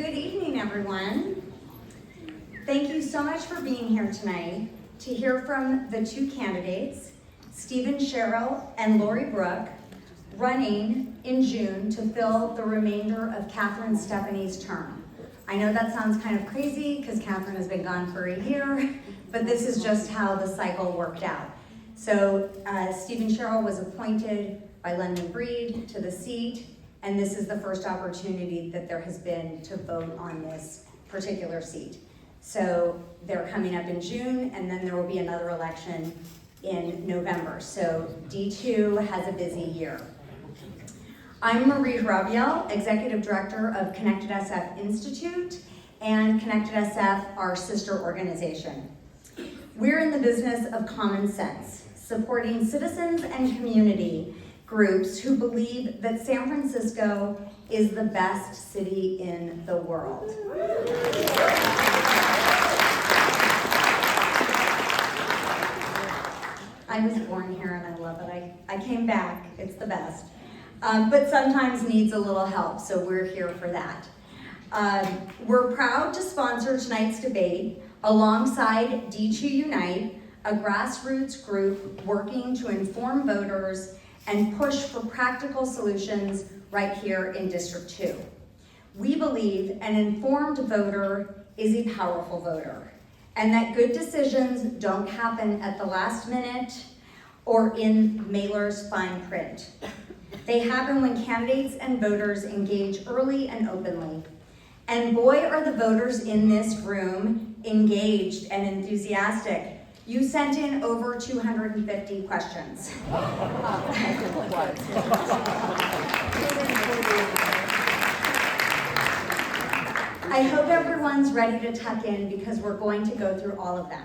Good evening, everyone. Thank you so much for being here tonight to hear from the two candidates, Stephen Sherrill and Lori Brooke, running in June to fill the remainder of Catherine Stephanie's term. I know that sounds kind of crazy because Catherine has been gone for a year, but this is just how the cycle worked out. So Stephen Sherrill was appointed by London Breed to the seat, and this is the first opportunity that there has been to vote on this particular seat. So they're coming up in June, and then there will be another election in November. So D2 has a busy year. I'm Marie Rabiel, Executive Director of ConnectedSF Institute and ConnectedSF, our sister organization. We're in the business of common sense, supporting citizens and community groups who believe that San Francisco is the best city in the world. I was born here and I love it. I came back, it's the best. But sometimes needs a little help, so we're here for that. We're proud to sponsor tonight's debate alongside D2 Unite, a grassroots group working to inform voters and push for practical solutions right here in District 2. We believe an informed voter is a powerful voter, and that good decisions don't happen at the last minute or in mailers' fine print. They happen when candidates and voters engage early and openly. And boy, are the voters in this room engaged and enthusiastic. You sent in over 250 questions. I hope everyone's ready to tuck in because we're going to go through all of them.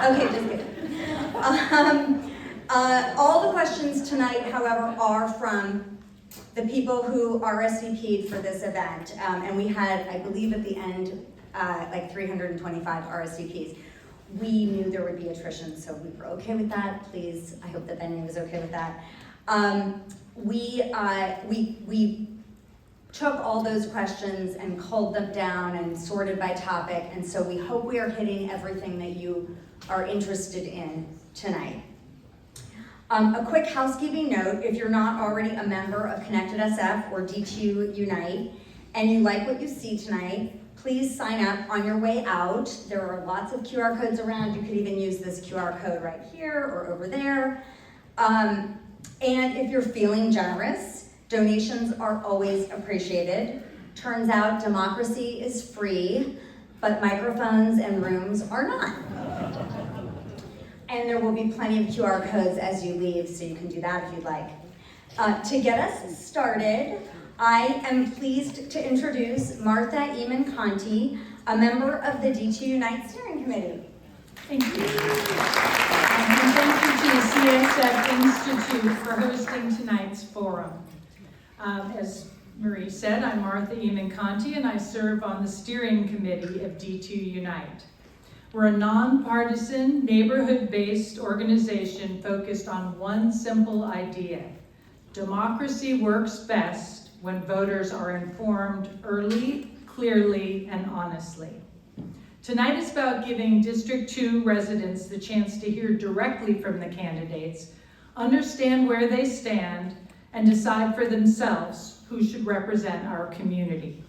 Okay, just kidding. All the questions tonight, however, are from the people who RSVP'd for this event. And we had, I believe at the end, like 325 RSVPs. We knew there would be attrition, so we were okay with that. Please, I hope the venue was okay with that. We took all those questions and culled them down and sorted by topic, and so we hope we are hitting everything that you are interested in tonight. A quick housekeeping note, if you're not already a member of ConnectedSF or D2 Unite, and you like what you see tonight, please sign up on your way out. There are lots of QR codes around. You could even use this QR code right here or over there. And if you're feeling generous, donations are always appreciated. Turns out democracy is free, but microphones and rooms are not. And there will be plenty of QR codes as you leave, so you can do that if you'd like. To get us started, I am pleased to introduce Martha Eamon-Conti, a member of the D2 Unite Steering Committee. Thank you. And thank you to the CSF Institute for hosting tonight's forum. As Marie said, I'm Martha Eamon-Conti, and I serve on the steering committee of D2 Unite. We're a nonpartisan, neighborhood-based organization focused on one simple idea. Democracy works best when voters are informed early, clearly, and honestly. Tonight is about giving District 2 residents the chance to hear directly from the candidates, understand where they stand, and decide for themselves who should represent our community.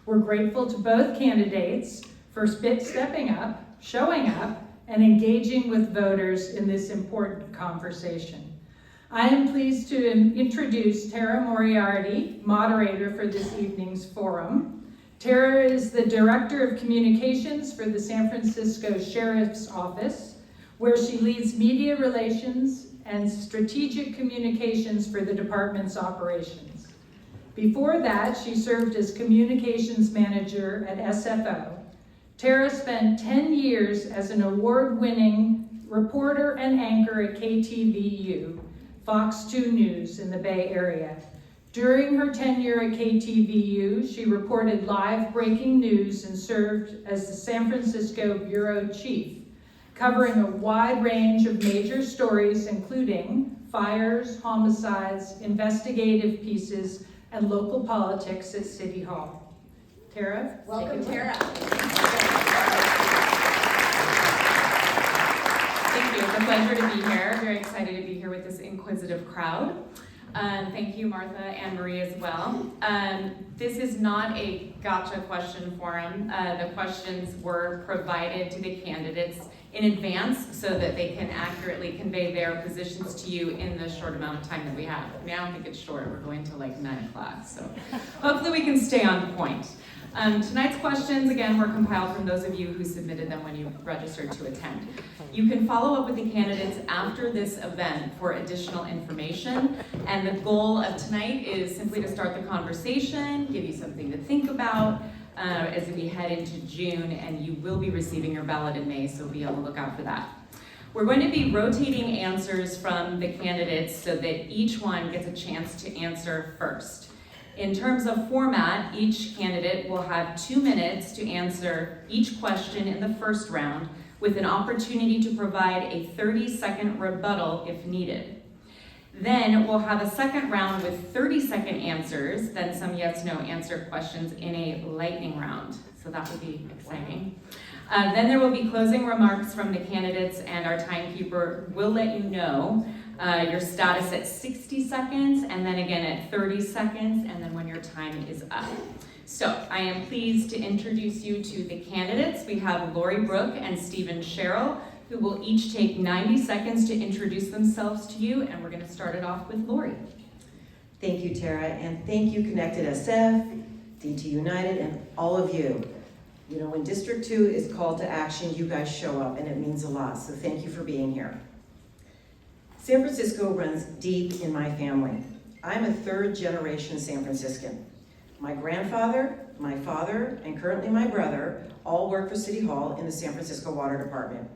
We're grateful to both candidates for stepping up, showing up, and engaging with voters in this important conversation. I am pleased to introduce Tara Moriarty, moderator for this evening's forum. Tara is the Director of Communications for the San Francisco Sheriff's Office, where she leads media relations and strategic communications for the department's operations. Before that, she served as communications manager at SFO. Tara spent 10 years as an award-winning reporter and anchor at KTVU, Fox 2 News in the Bay Area. During her tenure at KTVU, she reported live breaking news and served as the San Francisco bureau chief, covering a wide range of major stories, including fires, homicides, investigative pieces, and local politics at City Hall. Tara? Welcome, Tara. Thank you. It's a pleasure to be here. Very excited to be here with this inquisitive crowd. Thank you, Martha and Marie, as well. This is not a gotcha question forum. The questions were provided to the candidates in advance so that they can accurately convey their positions to you in the short amount of time that we have. I mean, I don't think it's short. We're going to like 9 o'clock, so hopefully we can stay on point. Tonight's questions, again, were compiled from those of you who submitted them when you registered to attend. You can follow up with the candidates after this event for additional information, and the goal of tonight is simply to start the conversation, give you something to think about as we head into June, and you will be receiving your ballot in May, so be on the lookout for that. We're going to be rotating answers from the candidates so that each one gets a chance to answer first. In terms of format, each candidate will have 2 minutes to answer each question in the first round, with an opportunity to provide a 30-second rebuttal if needed. Then we'll have a second round with 30-second answers, then some yes/no answer questions in a lightning round. So that will be exciting. Then there will be closing remarks from the candidates, and our timekeeper will let you know your status at 60 seconds, and then again at 30 seconds, and then when your time is up. So I am pleased to introduce you to the candidates. We have Lori Brooke and Stephen Sherrill, who will each take 90 seconds to introduce themselves to you, and we're going to start it off with Lori. Thank you, Tara, and thank you, ConnectedSF, D2 United, and all of you. You know, when District 2 is called to action, you guys show up, and it means a lot, so thank you for being here. San Francisco runs deep in my family. I'm a third-generation San Franciscan. My grandfather, my father, and currently my brother all work for City Hall in the San Francisco Water Department.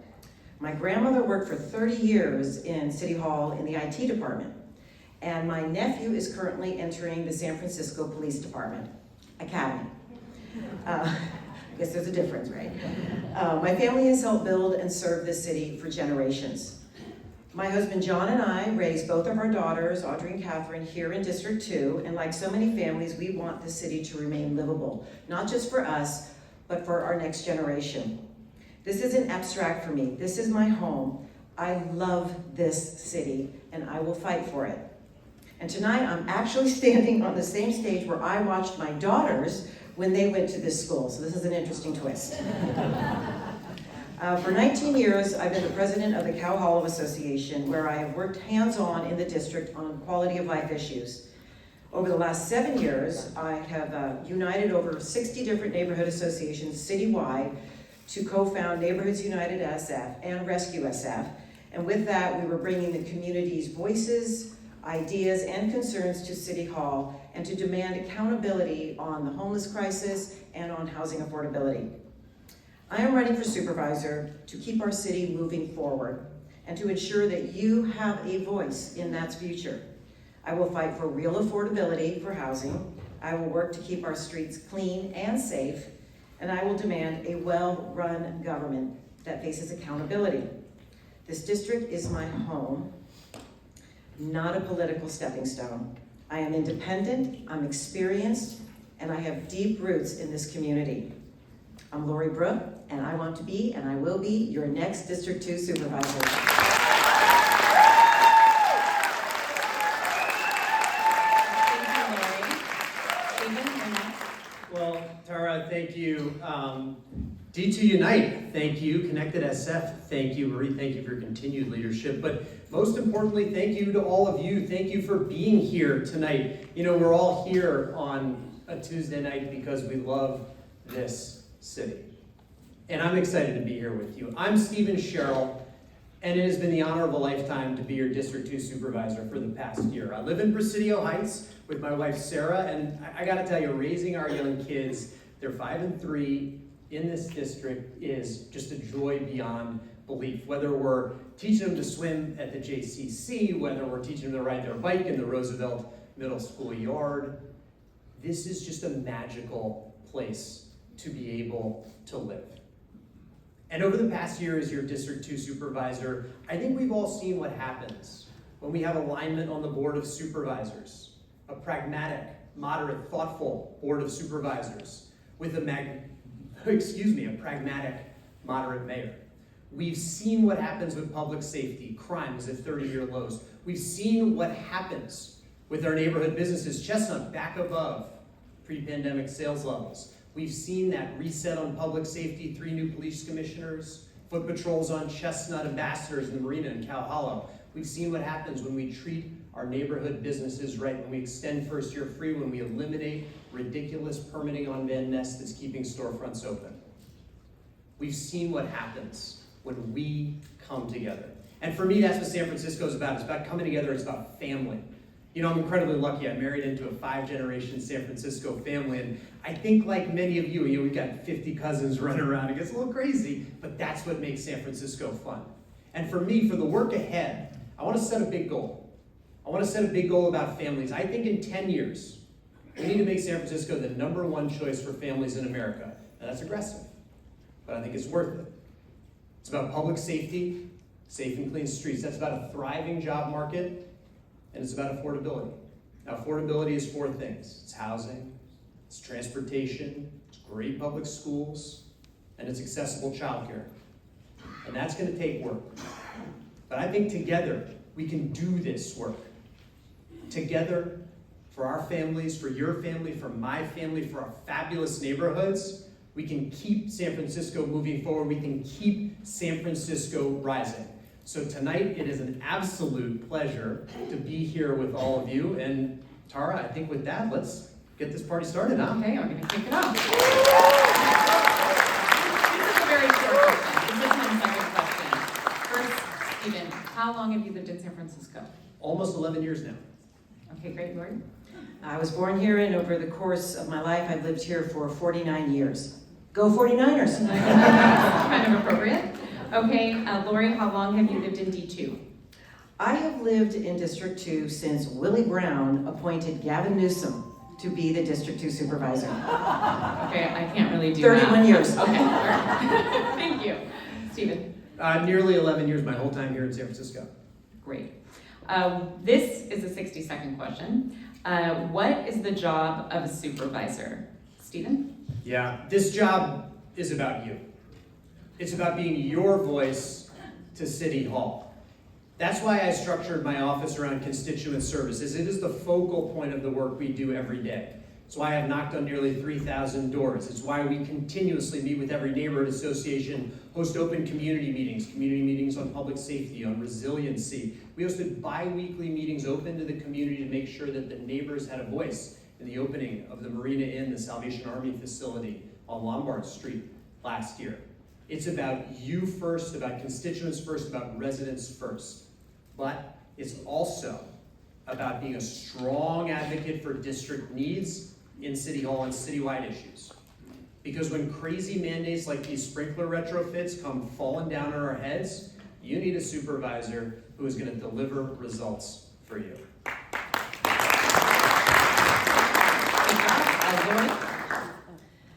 My grandmother worked for 30 years in City Hall in the IT department. And my nephew is currently entering the San Francisco Police Department Academy. I guess there's a difference, right? My family has helped build and serve this city for generations. My husband John and I raised both of our daughters, Audrey and Catherine, here in District 2, and like so many families, we want the city to remain livable, not just for us, but for our next generation. This isn't abstract for me. This is my home. I love this city, and I will fight for it. And tonight, I'm actually standing on the same stage where I watched my daughters when they went to this school, so this is an interesting twist. For 19 years, I've been the president of the Cow Hollow Association, where I have worked hands-on in the district on quality of life issues. Over the last 7 years, I have united over 60 different neighborhood associations citywide to co-found Neighborhoods United SF and Rescue SF. And with that, we were bringing the community's voices, ideas, and concerns to City Hall and to demand accountability on the homeless crisis and on housing affordability. I am running for supervisor to keep our city moving forward and to ensure that you have a voice in that future. I will fight for real affordability for housing. I will work to keep our streets clean and safe, and I will demand a well-run government that faces accountability. This district is my home, not a political stepping stone. I am independent, I'm experienced, and I have deep roots in this community. I'm Lori Brooke, and I want to be, and I will be, your next District 2 Supervisor. Well, Tara, thank you. D2 Unite, thank you. ConnectedSF, thank you. Marie, thank you for your continued leadership. But most importantly, thank you to all of you. Thank you for being here tonight. You know, we're all here on a Tuesday night because we love this city. And I'm excited to be here with you. I'm Stephen Sherrill, and it has been the honor of a lifetime to be your District 2 Supervisor for the past year. I live in Presidio Heights with my wife Sarah, and I gotta tell you, raising our young kids, they're 5 and 3, in this district is just a joy beyond belief. Whether we're teaching them to swim at the JCC, whether we're teaching them to ride their bike in the Roosevelt Middle School yard, this is just a magical place to be able to live. And over the past year as your District 2 Supervisor, I think we've all seen what happens when we have alignment on the Board of Supervisors. A pragmatic, moderate, thoughtful Board of Supervisors with a pragmatic, moderate mayor. We've seen what happens with public safety. Crime is at 30-year lows. We've seen what happens with our neighborhood businesses. Chestnut back above pre-pandemic sales levels. We've seen that reset on public safety, 3 new police commissioners, foot patrols on Chestnut, ambassadors in the marina in Cow Hollow. We've seen what happens when we treat our neighborhood businesses right, when we extend first year free, when we eliminate ridiculous permitting on Van Ness that's keeping storefronts open. We've seen what happens when we come together. And for me, that's what San Francisco is about. It's about coming together, it's about family. You know, I'm incredibly lucky. I married into a 5-generation San Francisco family, and I think like many of you, we've got 50 cousins running around. It gets a little crazy, but that's what makes San Francisco fun. And for me, for the work ahead, I want to set a big goal. I want to set a big goal about families. I think in 10 years, we need to make San Francisco the #1 choice for families in America. Now that's aggressive, but I think it's worth it. It's about public safety, safe and clean streets. That's about a thriving job market, and it's about affordability. Now, affordability is 4 things. It's housing, it's transportation, it's great public schools, and it's accessible childcare. And that's going to take work. But I think together, we can do this work. Together, for our families, for your family, for my family, for our fabulous neighborhoods, we can keep San Francisco moving forward. We can keep San Francisco rising. So tonight, it is an absolute pleasure to be here with all of you. And Tara, I think with that, let's get this party started, huh? Okay, I'm gonna kick it off. This is a very short question. This is my second question. First, Stephen, how long have you lived in San Francisco? Almost 11 years now. Okay, great, Lori. I was born here, and over the course of my life, I've lived here for 49 years. Go 49ers! Kind of appropriate. Okay, Lori, how long have you lived in D2? I have lived in District 2 since Willie Brown appointed Gavin Newsom to be the District 2 Supervisor. Okay, I can't really do 31 that. years. Okay, thank you. Stephen? Nearly 11 years, my whole time here in San Francisco. Great. This is a 60-second question. What is the job of a supervisor? Stephen? Yeah, this job is about you. It's about being your voice to City Hall. That's why I structured my office around constituent services. It is the focal point of the work we do every day. It's why I've knocked on nearly 3,000 doors. It's why we continuously meet with every neighborhood association, host open community meetings on public safety, on resiliency. We hosted bi-weekly meetings open to the community to make sure that the neighbors had a voice in the opening of the Marina Inn, the Salvation Army facility on Lombard Street last year. It's about you first, about constituents first, about residents first. But it's also about being a strong advocate for district needs in City Hall and citywide issues. Because when crazy mandates like these sprinkler retrofits come falling down on our heads, you need a supervisor who is going to deliver results for you.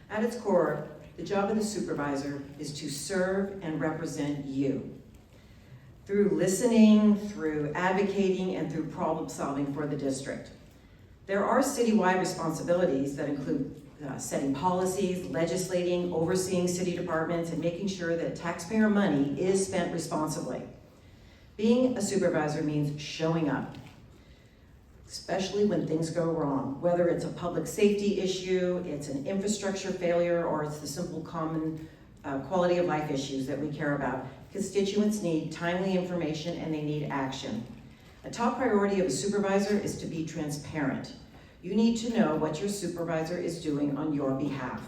At its core, the job of the supervisor is to serve and represent you. Through listening, through advocating, and through problem solving for the district. There are citywide responsibilities that include setting policies, legislating, overseeing city departments, and making sure that taxpayer money is spent responsibly. Being a supervisor means showing up, especially when things go wrong, whether it's a public safety issue, it's an infrastructure failure, or it's the simple common quality of life issues that we care about. Constituents need timely information and they need action. A top priority of a supervisor is to be transparent. You need to know what your supervisor is doing on your behalf.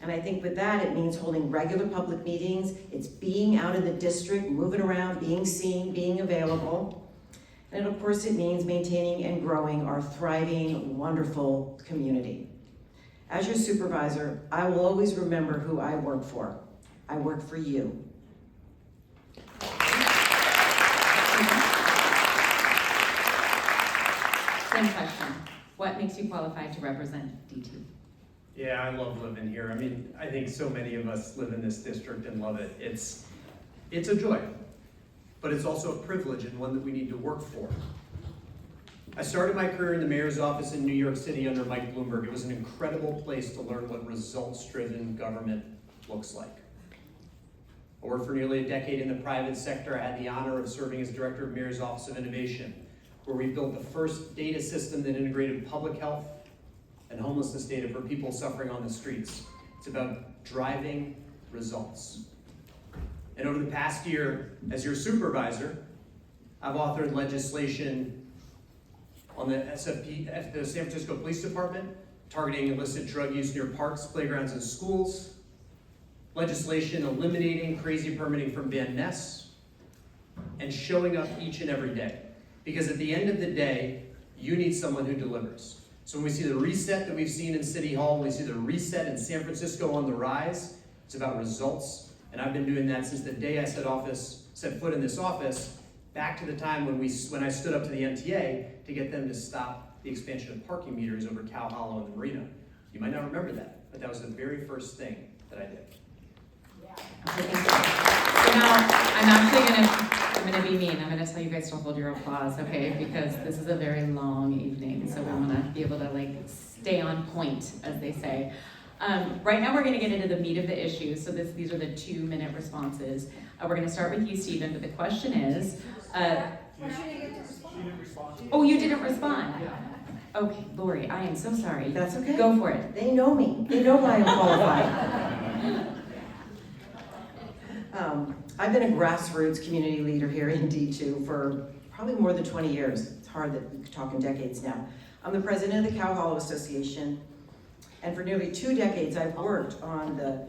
And I think with that, it means holding regular public meetings. It's being out in the district, moving around, being seen, being available. And of course, it means maintaining and growing our thriving, wonderful community. As your supervisor, I will always remember who I work for. I work for you. Same question. What makes you qualified to represent D2? Yeah, I love living here. I mean, I think so many of us live in this district and love it. It's a joy, but it's also a privilege and one that we need to work for. I started my career in the mayor's office in New York City under Mike Bloomberg. It was an incredible place to learn what results-driven government looks like. I worked for nearly a decade in the private sector. I had the honor of serving as director of Mayor's Office of Innovation, where we built the first data system that integrated public health and homelessness data for people suffering on the streets. It's about driving results. And over the past year, as your supervisor, I've authored legislation on the SFP, the San Francisco Police Department, targeting illicit drug use near parks, playgrounds, and schools. Legislation eliminating crazy permitting from Van Ness, and showing up each and every day. Because at the end of the day, you need someone who delivers. So when we see the reset that we've seen in City Hall, when we see the reset in San Francisco on the rise, it's about results. And I've been doing that since the day I set foot in this office, back to the time when I stood up to the MTA to get them to stop the expansion of parking meters over Cow Hollow and the Marina. You might not remember that, but that was the very first thing that I did. So now, I'm gonna be mean. I'm gonna tell you guys to hold your applause, okay? Because this is a very long evening, so we wanna be able to like stay on point, as they say. Right now, we're gonna get into the meat of the issue. So these are the 2-minute responses. We're gonna start with you, Stephen, but the question is, oh, you didn't respond? Okay, Lori, I am so sorry. That's okay. Go for it. They know me. They know I am qualified. I've been a grassroots community leader here in D2 for probably more than 20 years. It's hard that we could talk in decades now. I'm the president of the Cow Hollow Association, and for nearly 2 decades, I've worked on the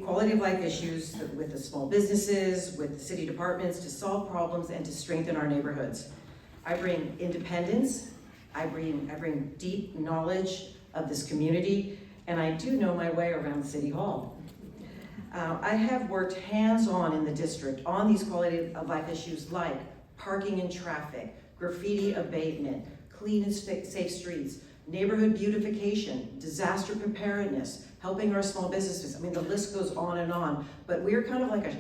quality of life issues with the small businesses, with the city departments to solve problems and to strengthen our neighborhoods. I bring independence, I bring deep knowledge of this community, and I do know my way around City Hall. I have worked hands-on in the district on these quality of life issues like parking and traffic, graffiti abatement, clean and safe streets, neighborhood beautification, disaster preparedness, helping our small businesses. I mean, the list goes on, but we're kind of like a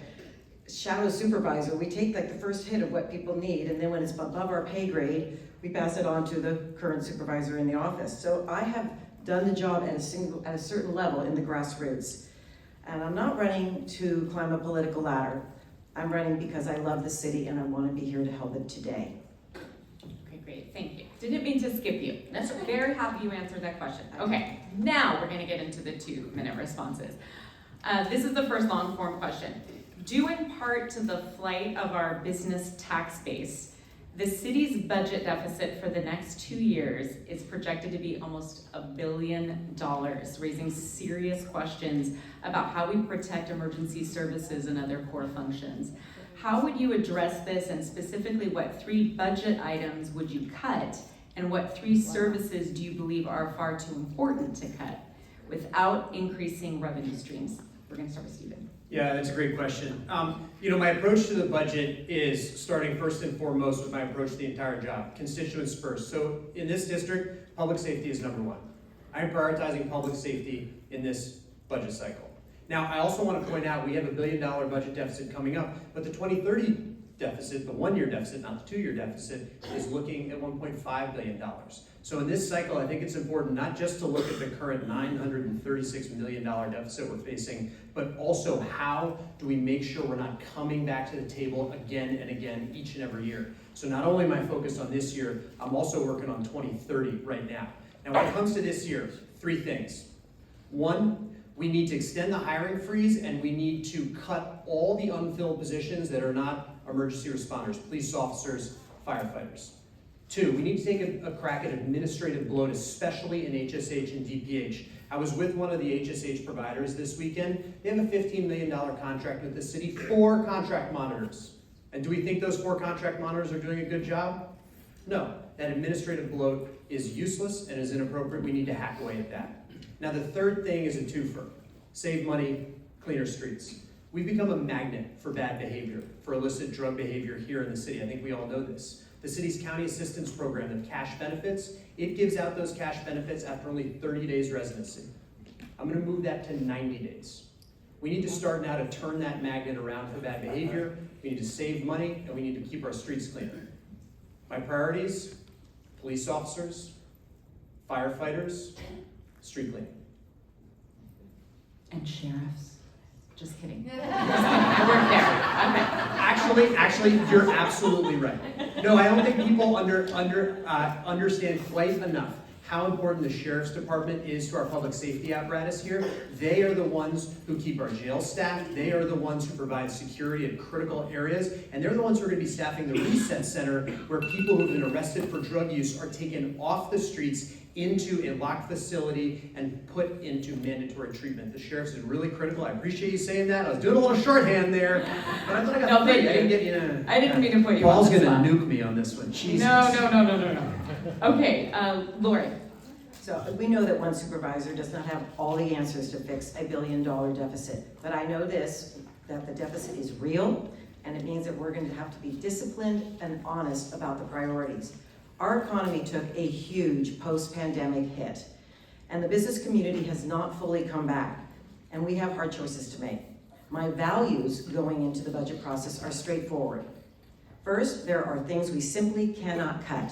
shadow supervisor. We take like the first hit of what people need, and then when it's above our pay grade, we pass it on to the current supervisor in the office. So I have done the job at a certain level in the grassroots. And I'm not running to climb a political ladder. I'm running because I love the city and I want to be here to help it today. Okay, great, thank you. Didn't mean to skip you. That's very happy you answered that question. Okay, now we're gonna get into the 2-minute responses. This is the first long form question. Due in part to the flight of our business tax base, the city's budget deficit for the next 2 years is projected to be almost $1 billion, raising serious questions about how we protect emergency services and other core functions. How would you address this, and specifically what 3 budget items would you cut, and what 3 services do you believe are far too important to cut without increasing revenue streams? We're gonna start with Stephen. Yeah, that's a great question. My approach to the budget is starting first and foremost with my approach to the entire job, constituents first. So in this district, public safety is number 1. I'm prioritizing public safety in this budget cycle. Now, I also want to point out we have a $1 billion budget deficit coming up, but the 2030 deficit, the 1-year deficit, not the 2-year deficit, is looking at $1.5 billion. So in this cycle, I think it's important not just to look at the current $936 million deficit we're facing, but also how do we make sure we're not coming back to the table again and again each and every year. So not only am I focused on this year, I'm also working on 2030 right now. Now when it comes to this year, 3 things. 1, we need to extend the hiring freeze, and we need to cut all the unfilled positions that are not emergency responders, police officers, firefighters. 2, we need to take a crack at administrative bloat, especially in HSH and DPH. I was with one of the HSH providers this weekend. They have a $15 million contract with the city, 4 contract monitors. And do we think those 4 contract monitors are doing a good job? No, that administrative bloat is useless and is inappropriate. We need to hack away at that. Now the 3rd thing is a twofer. Save money, cleaner streets. We've become a magnet for bad behavior, for illicit drug behavior here in the city. I think we all know this. The city's county assistance program, the cash benefits, it gives out those cash benefits after only 30 days residency. I'm gonna move that to 90 days. We need to start now to turn that magnet around for bad behavior. We need to save money, and we need to keep our streets clean. My priorities, police officers, firefighters, street cleaning. And sheriffs. Just kidding. I work there. Okay. Actually, you're absolutely right. No, I don't think people understand quite enough how important the sheriff's department is to our public safety apparatus here. They are the ones who keep our jail staffed. They are the ones who provide security in critical areas. And they're the ones who are going to be staffing the reset center where people who've been arrested for drug use are taken off the streets into a locked facility and put into mandatory treatment. The sheriff's is really critical. I appreciate you saying that. I was doing a little shorthand there, but I thought I got three. I didn't get you. I didn't mean to put you Paul's on the gonna spot. nuke me on this one. Jesus. No. Okay, Lori. So we know that one supervisor does not have all the answers to fix a $1 billion deficit. But I know this, that the deficit is real, and it means that we're going to have to be disciplined and honest about the priorities. Our economy took a huge post-pandemic hit, and the business community has not fully come back, and we have hard choices to make. My values going into the budget process are straightforward. First, there are things we simply cannot cut.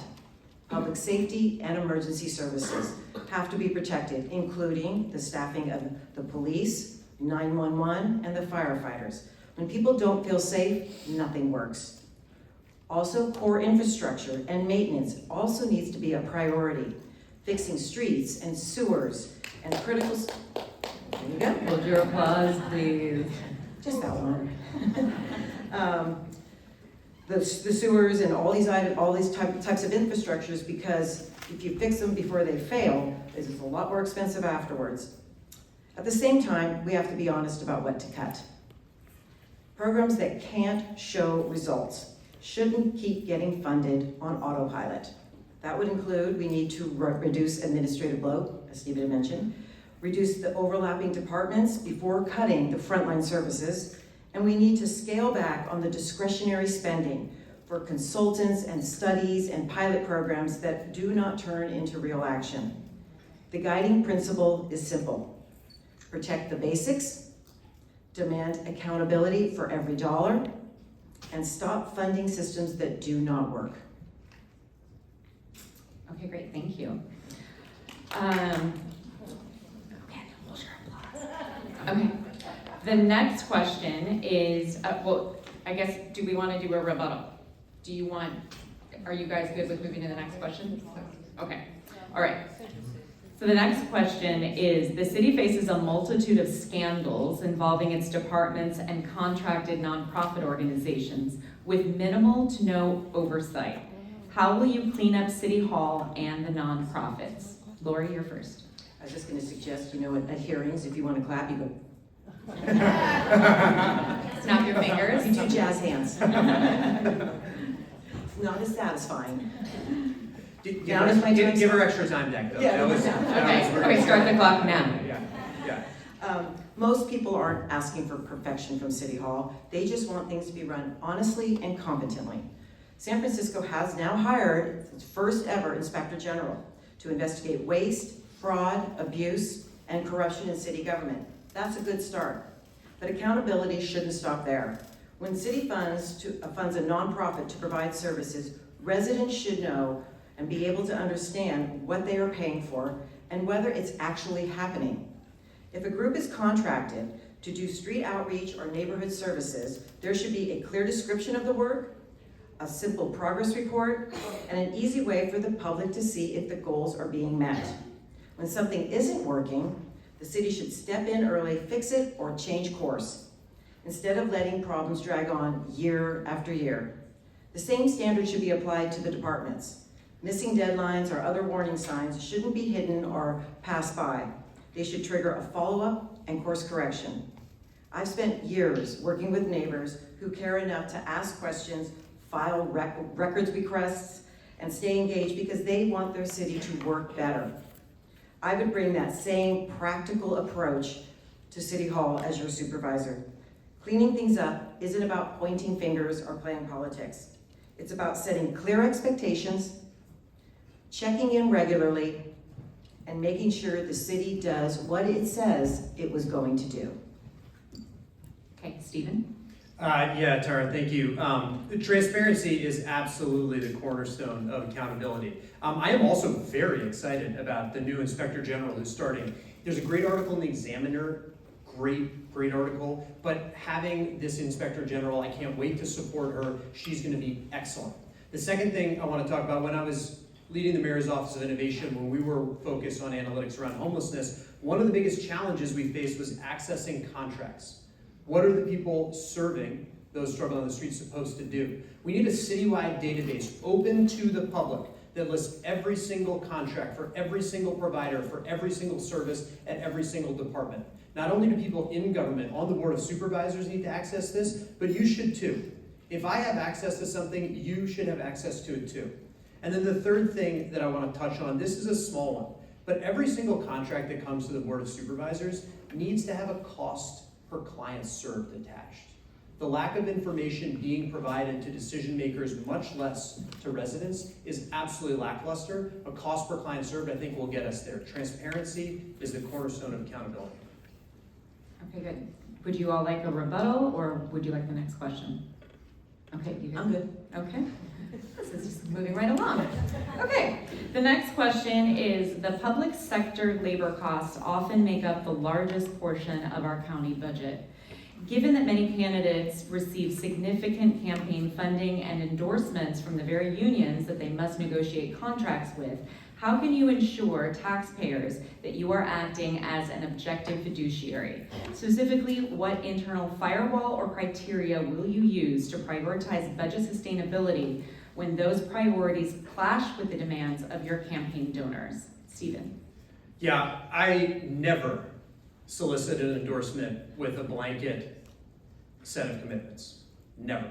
Public safety and emergency services have to be protected, including the staffing of the police, 911, and the firefighters. When people don't feel safe, nothing works. Also, core infrastructure and maintenance also needs to be a priority. Fixing streets and sewers and critical... There you go. Hold your applause, please. Just that one. The sewers and all these types of infrastructures, because if you fix them before they fail, it's a lot more expensive afterwards. At the same time, we have to be honest about what to cut. Programs that can't show results shouldn't keep getting funded on autopilot. That would include, we need to reduce administrative load, as Stephen had mentioned, reduce the overlapping departments before cutting the frontline services, and we need to scale back on the discretionary spending for consultants and studies and pilot programs that do not turn into real action. The guiding principle is simple. Protect the basics, demand accountability for every dollar, and stop funding systems that do not work. Okay, great, thank you. Okay, the next question is, well, I guess, do we want to do a rebuttal? Are you guys good with moving to the next question? Okay, all right. So the next question is, the city faces a multitude of scandals involving its departments and contracted nonprofit organizations with minimal to no oversight. How will you clean up City Hall and the nonprofits? Lori, you're first. I was just going to suggest, at hearings, if you want to clap, you go. Snap your fingers. You do jazz hands. It's not as satisfying. Give her extra time, Deck, though. Yeah, Okay, start the clock now. Yeah. Most people aren't asking for perfection from City Hall. They just want things to be run honestly and competently. San Francisco has now hired its first ever Inspector General to investigate waste, fraud, abuse, and corruption in city government. That's a good start. But accountability shouldn't stop there. When city funds a nonprofit to provide services, residents should know and be able to understand what they are paying for and whether it's actually happening. If a group is contracted to do street outreach or neighborhood services, there should be a clear description of the work, a simple progress report, and an easy way for the public to see if the goals are being met. When something isn't working, the city should step in early, fix it, or change course, instead of letting problems drag on year after year. The same standard should be applied to the departments. Missing deadlines or other warning signs shouldn't be hidden or passed by. They should trigger a follow-up and course correction. I've spent years working with neighbors who care enough to ask questions, file records requests, and stay engaged because they want their city to work better. I would bring that same practical approach to City Hall as your supervisor. Cleaning things up isn't about pointing fingers or playing politics. It's about setting clear expectations, checking in regularly, and making sure the city does what it says it was going to do. Okay, Stephen? Yeah, Tara, thank you. Transparency is absolutely the cornerstone of accountability. I am also very excited about the new Inspector General who's starting. There's a great article in the Examiner, great article, but having this Inspector General, I can't wait to support her. She's gonna be excellent. The second thing I wanna talk about, when I was leading the Mayor's Office of Innovation, when we were focused on analytics around homelessness, one of the biggest challenges we faced was accessing contracts. What are the people serving those struggling on the streets supposed to do? We need a citywide database open to the public that lists every single contract for every single provider, for every single service at every single department. Not only do people in government on the Board of Supervisors need to access this, but you should too. If I have access to something, you should have access to it too. And then the third thing that I want to touch on, this is a small one, but every single contract that comes to the Board of Supervisors needs to have a cost per client served attached. The lack of information being provided to decision makers, much less to residents, is absolutely lackluster. A cost per client served, I think, will get us there. Transparency is the cornerstone of accountability. Okay, good. Would you all like a rebuttal, or would you like the next question? Okay, you good? I'm good. Okay. This is just moving right along. Okay, the next question is, the public sector labor costs often make up the largest portion of our county budget. Given that many candidates receive significant campaign funding and endorsements from the very unions that they must negotiate contracts with, how can you ensure taxpayers that you are acting as an objective fiduciary? Specifically, what internal firewall or criteria will you use to prioritize budget sustainability when those priorities clash with the demands of your campaign donors? Stephen. Yeah, I never solicit an endorsement with a blanket set of commitments. Never.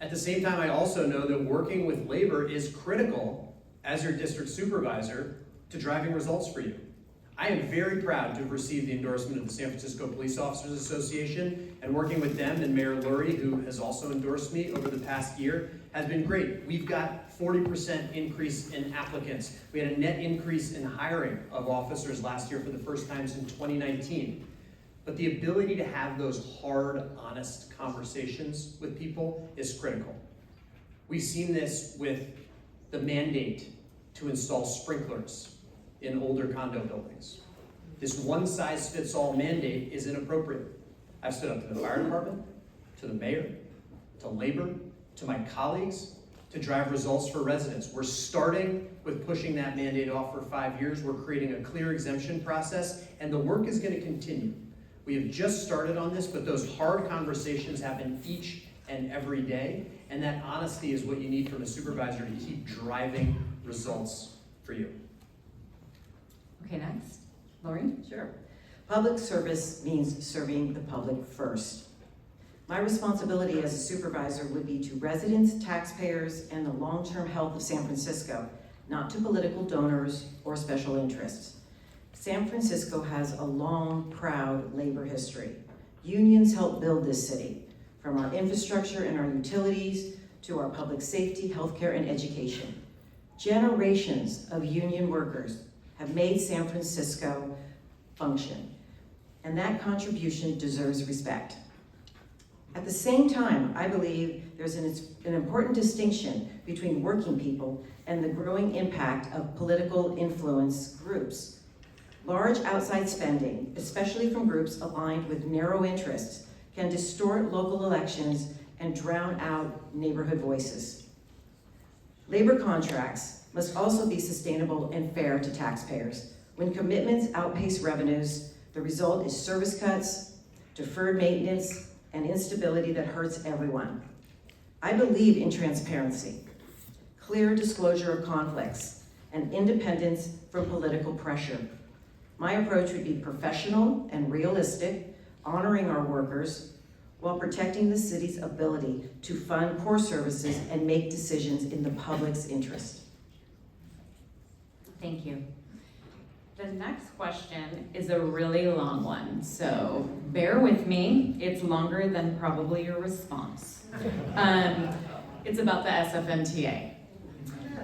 At the same time, I also know that working with labor is critical as your district supervisor to driving results for you. I am very proud to have received the endorsement of the San Francisco Police Officers Association, and working with them and Mayor Lurie, who has also endorsed me over the past year, has been great. We've got 40% increase in applicants. We had a net increase in hiring of officers last year for the first time since 2019. But the ability to have those hard, honest conversations with people is critical. We've seen this with the mandate to install sprinklers in older condo buildings. This one-size-fits-all mandate is inappropriate. I've stood up to the fire department, to the mayor, to labor, to my colleagues, to drive results for residents. We're starting with pushing that mandate off for 5 years. We're creating a clear exemption process, and the work is going to continue. We have just started on this, but those hard conversations happen each and every day, and that honesty is what you need from a supervisor to keep driving results for you. Okay, next. Lori? Sure. Public service means serving the public first. My responsibility as a supervisor would be to residents, taxpayers, and the long-term health of San Francisco, not to political donors or special interests. San Francisco has a long, proud labor history. Unions helped build this city, from our infrastructure and our utilities to our public safety, healthcare, and education. Generations of union workers have made San Francisco function, and that contribution deserves respect. At the same time, I believe there's an important distinction between working people and the growing impact of political influence groups. Large outside spending, especially from groups aligned with narrow interests, can distort local elections and drown out neighborhood voices. Labor contracts must also be sustainable and fair to taxpayers. When commitments outpace revenues, the result is service cuts, deferred maintenance, and instability that hurts everyone. I believe in transparency, clear disclosure of conflicts, and independence from political pressure. My approach would be professional and realistic, honoring our workers, while protecting the city's ability to fund core services and make decisions in the public's interest. Thank you. The next question is a really long one, so bear with me. It's longer than probably your response. It's about the SFMTA.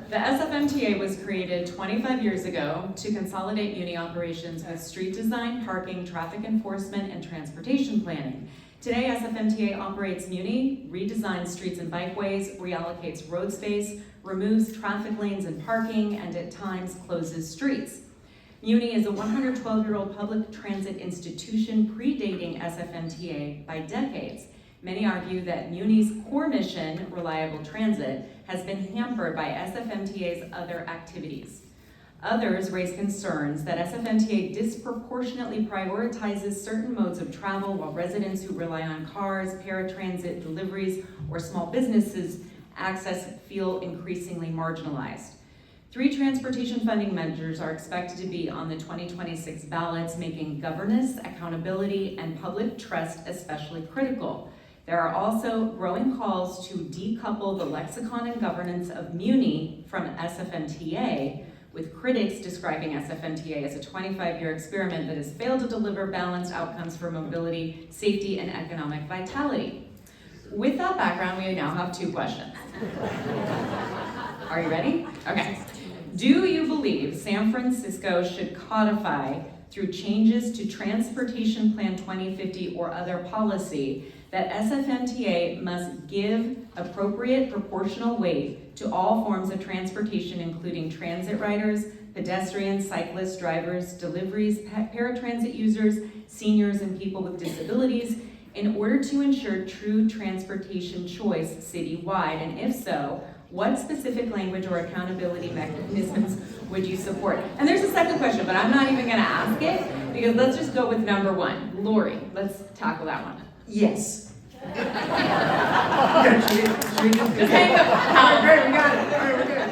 The SFMTA was created 25 years ago to consolidate uni operations with street design, parking, traffic enforcement, and transportation planning. Today, SFMTA operates Muni, redesigns streets and bikeways, reallocates road space, removes traffic lanes and parking, and at times closes streets. Muni is a 112-year-old public transit institution predating SFMTA by decades. Many argue that Muni's core mission, reliable transit, has been hampered by SFMTA's other activities. Others raise concerns that SFMTA disproportionately prioritizes certain modes of travel while residents who rely on cars, paratransit, deliveries, or small businesses access feel increasingly marginalized. 3 transportation funding measures are expected to be on the 2026 ballots, making governance, accountability, and public trust especially critical. There are also growing calls to decouple the lexicon and governance of Muni from SFMTA, with critics describing SFMTA as a 25-year experiment that has failed to deliver balanced outcomes for mobility, safety, and economic vitality. With that background, we now have 2 questions. Are you ready? Okay. Do you believe San Francisco should codify through changes to Transportation Plan 2050 or other policy that SFMTA must give appropriate proportional weight to all forms of transportation, including transit riders, pedestrians, cyclists, drivers, deliveries, paratransit users, seniors, and people with disabilities, in order to ensure true transportation choice citywide? And if so, what specific language or accountability mechanisms would you support? And there's a second question, but I'm not even gonna ask it, because let's just go with number 1. Lori, let's tackle that one. Yes. Yeah, should we just Just hang up. Great, we got it. All right, we're good.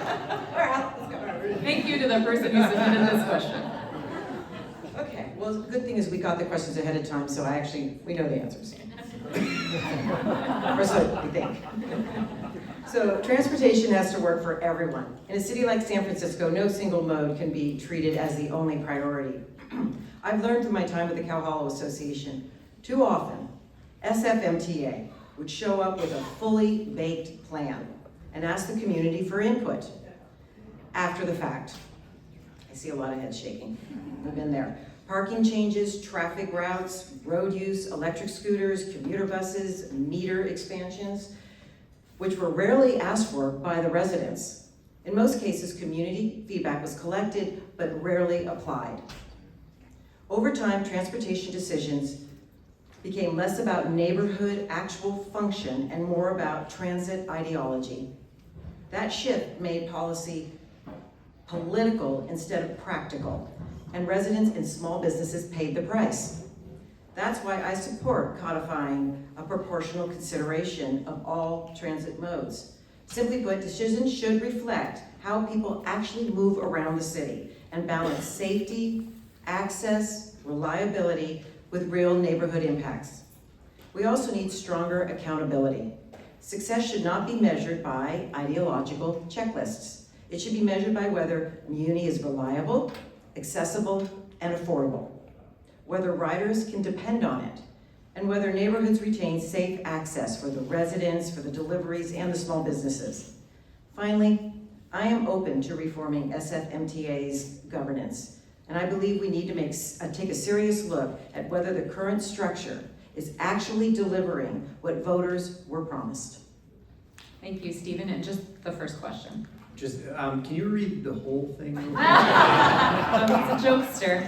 All right, let's go. Thank you to the person who submitted this question. Okay, well, the good thing is we got the questions ahead of time, so we know the answers. Or so we think. So transportation has to work for everyone. In a city like San Francisco, no single mode can be treated as the only priority. I've learned from my time with the Cow Hollow Association, too often, SFMTA would show up with a fully baked plan and ask the community for input. After the fact, I see a lot of heads shaking. We've been there. Parking changes, traffic routes, road use, electric scooters, commuter buses, meter expansions, which were rarely asked for by the residents. In most cases, community feedback was collected, but rarely applied. Over time, transportation decisions became less about neighborhood actual function and more about transit ideology. That shift made policy political instead of practical, and residents and small businesses paid the price. That's why I support codifying a proportional consideration of all transit modes. Simply put, decisions should reflect how people actually move around the city and balance safety, access, reliability with real neighborhood impacts. We also need stronger accountability. Success should not be measured by ideological checklists. It should be measured by whether Muni is reliable, accessible, and affordable, whether riders can depend on it, and whether neighborhoods retain safe access for the residents, for the deliveries, and the small businesses. Finally, I am open to reforming SFMTA's governance, and I believe we need to take a serious look at whether the current structure is actually delivering what voters were promised. Thank you, Stephen, and just the first question. Just, can you read the whole thing? He's a jokester.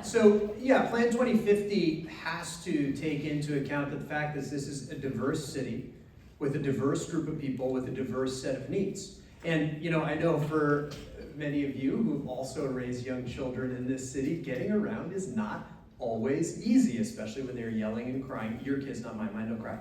So, yeah, Plan 2050 has to take into account the fact that this is a diverse city with a diverse group of people with a diverse set of needs. And, I know for many of you who've also raised young children in this city, getting around is not always easy, especially when they're yelling and crying. Your kids, not mine, don't cry.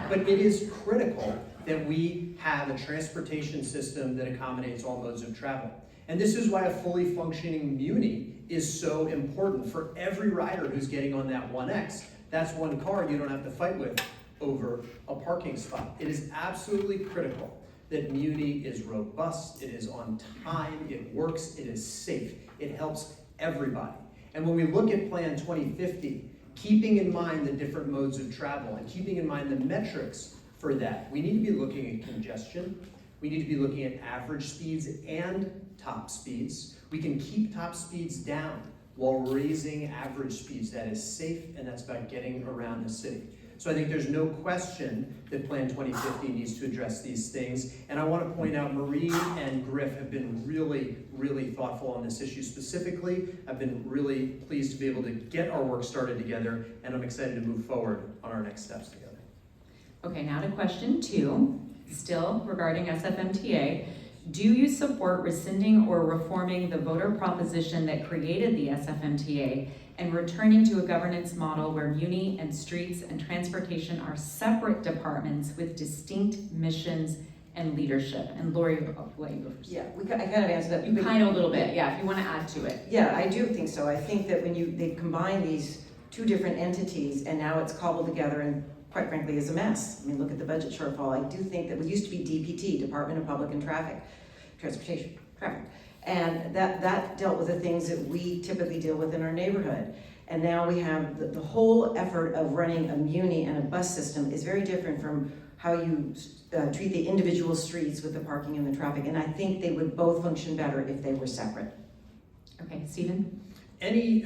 But it is critical that we have a transportation system that accommodates all modes of travel. And this is why a fully functioning Muni is so important for every rider who's getting on that 1X. That's one car you don't have to fight with over a parking spot. It is absolutely critical that Muni is robust, it is on time, it works, it is safe, it helps everybody. And when we look at Plan 2050, keeping in mind the different modes of travel and keeping in mind the metrics for that, we need to be looking at congestion, we need to be looking at average speeds and top speeds. We can keep top speeds down while raising average speeds. That is safe, and that's about getting around the city. So I think there's no question that Plan 2050 needs to address these things. And I want to point out Marie and Griff have been really, really thoughtful on this issue specifically. I've been really pleased to be able to get our work started together, and I'm excited to move forward on our next steps together. Okay, now to question 2, still regarding SFMTA. Do you support rescinding or reforming the voter proposition that created the SFMTA and returning to a governance model where Muni and Streets and Transportation are separate departments with distinct missions and leadership? And Lori, I'll let you go first. Yeah, I kind of answered that. You kind of a little bit, yeah, if you want to add to it. Yeah, I do think so. I think that when they combine these two different entities and now it's cobbled together and quite frankly is a mess. I mean, look at the budget shortfall. I do think that it used to be DPT, Department of Public and Transportation. And that dealt with the things that we typically deal with in our neighborhood. And now we have the whole effort of running a muni and a bus system is very different from how you treat the individual streets with the parking and the traffic. And I think they would both function better if they were separate. Okay, Stephen? Any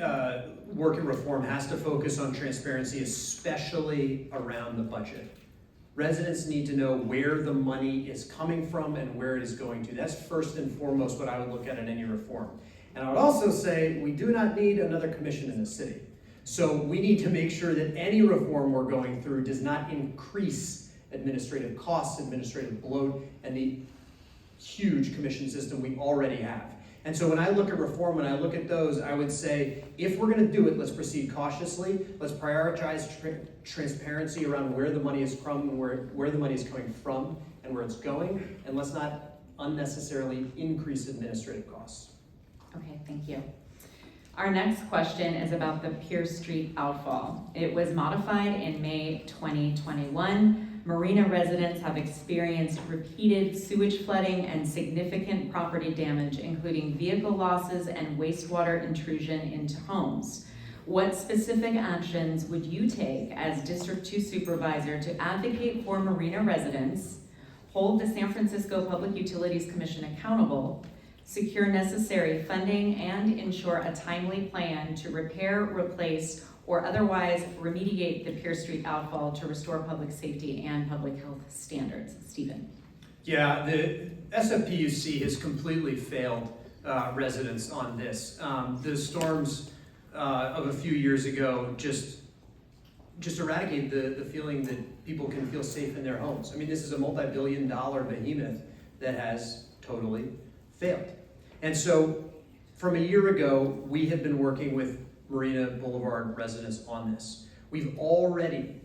work in reform has to focus on transparency, especially around the budget. Residents need to know where the money is coming from and where it is going to. That's first and foremost what I would look at in any reform. And I would also say we do not need another commission in the city. So we need to make sure that any reform we're going through does not increase administrative costs, administrative bloat, and the huge commission system we already have. And so when I look at reform, when I look at those, I would say, if we're gonna do it, let's proceed cautiously. Let's prioritize transparency around where the money is from and where the money is coming from and where it's going. And let's not unnecessarily increase administrative costs. Okay, thank you. Our next question is about the Pierce Street outfall. It was modified in May 2021. Marina residents have experienced repeated sewage flooding and significant property damage, including vehicle losses and wastewater intrusion into homes. What specific actions would you take as District 2 Supervisor to advocate for Marina residents, hold the San Francisco Public Utilities Commission accountable, secure necessary funding, and ensure a timely plan to repair, replace, or otherwise remediate the Pierce Street outfall to restore public safety and public health standards? Stephen. Yeah, the SFPUC has completely failed residents on this. The storms of a few years ago just eradicate the feeling that people can feel safe in their homes. I mean, this is a multi-billion-dollar behemoth that has totally failed. And so from a year ago, we have been working with Marina Boulevard residents on this. We've already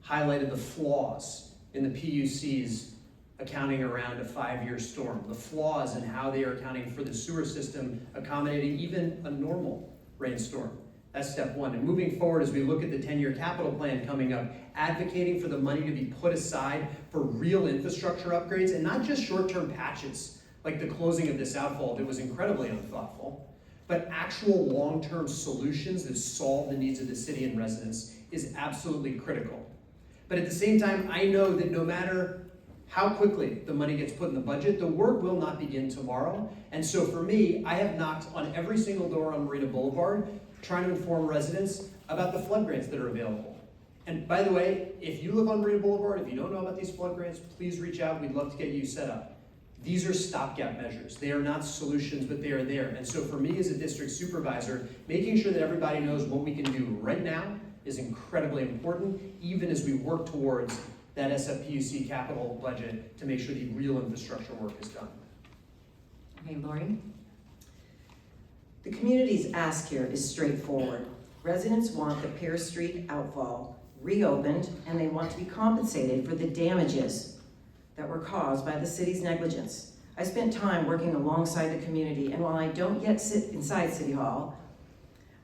highlighted the flaws in the PUC's accounting around a 5-year storm, the flaws in how they are accounting for the sewer system accommodating even a normal rainstorm. That's step one. And moving forward, as we look at the 10-year capital plan coming up, advocating for the money to be put aside for real infrastructure upgrades and not just short-term patches like the closing of this outfall that was incredibly unthoughtful, but actual long-term solutions that solve the needs of the city and residents is absolutely critical. But at the same time, I know that no matter how quickly the money gets put in the budget, the work will not begin tomorrow. And so for me, I have knocked on every single door on Marina Boulevard, trying to inform residents about the flood grants that are available. And by the way, if you live on Marina Boulevard, if you don't know about these flood grants, please reach out. We'd love to get you set up. These are stopgap measures. They are not solutions, but they are there. And so for me as a district supervisor, making sure that everybody knows what we can do right now is incredibly important, even as we work towards that SFPUC capital budget to make sure the real infrastructure work is done. Okay, Lori? The community's ask here is straightforward. Residents want the Pierce Street outfall reopened, and they want to be compensated for the damages that were caused by the city's negligence. I spent time working alongside the community, and while I don't yet sit inside City Hall,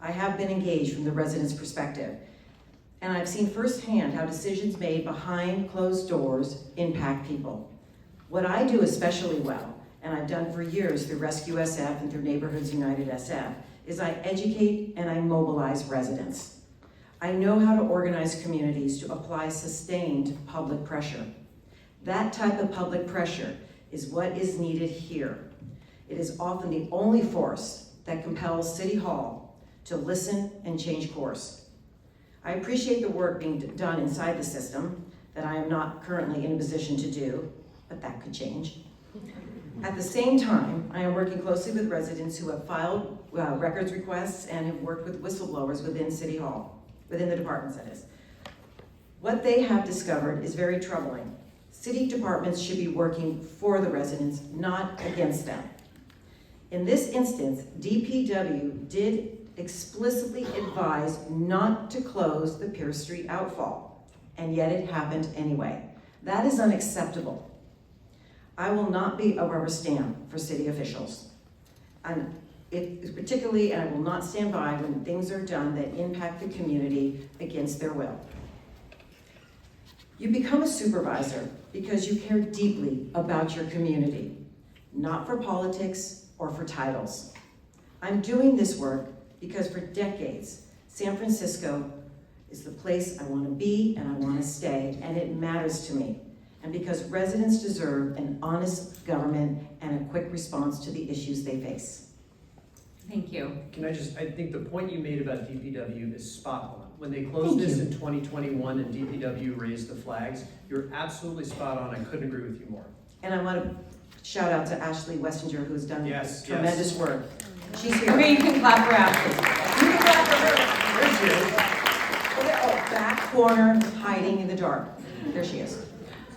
I have been engaged from the residents' perspective. And I've seen firsthand how decisions made behind closed doors impact people. What I do especially well, and I've done for years through Rescue SF and through Neighborhoods United SF, is I educate and I mobilize residents. I know how to organize communities to apply sustained public pressure. That type of public pressure is what is needed here. It is often the only force that compels City Hall to listen and change course. I appreciate the work being done inside the system that I am not currently in a position to do, but that could change. At the same time, I am working closely with residents who have filed records requests and have worked with whistleblowers within City Hall, within the departments, that is. What they have discovered is very troubling. City departments should be working for the residents, not against them. In this instance, DPW did explicitly advise not to close the Pierce Street outfall, and yet it happened anyway. That is unacceptable. I will not be a rubber stamp for city officials. And particularly, I will not stand by when things are done that impact the community against their will. You become a supervisor because you care deeply about your community, not for politics or for titles. I'm doing this work because for decades, San Francisco is the place I want to be and I want to stay, and it matters to me. And because residents deserve an honest government and a quick response to the issues they face. Thank you. I think the point you made about DPW is spot on. When they closed this in 2021 and DPW raised the flags, you're absolutely spot on. I couldn't agree with you more. And I want to shout out to Ashley Westinger, who's done tremendous work. She's here. Marie, you can clap for Ashley. You can clap for her. There she is. Oh, back corner, hiding in the dark. There she is.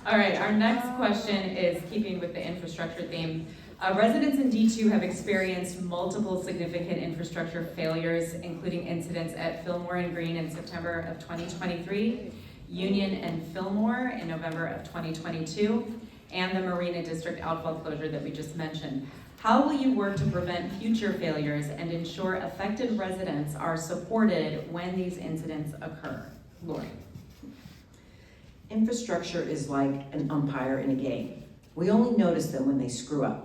All right, our next question is keeping with the infrastructure theme. Residents in D2 have experienced multiple significant infrastructure failures, including incidents at Fillmore and Green in September of 2023, Union and Fillmore in November of 2022, and the Marina District outfall closure that we just mentioned. How will you work to prevent future failures and ensure affected residents are supported when these incidents occur? Lori. Infrastructure is like an umpire in a game. We only notice them when they screw up.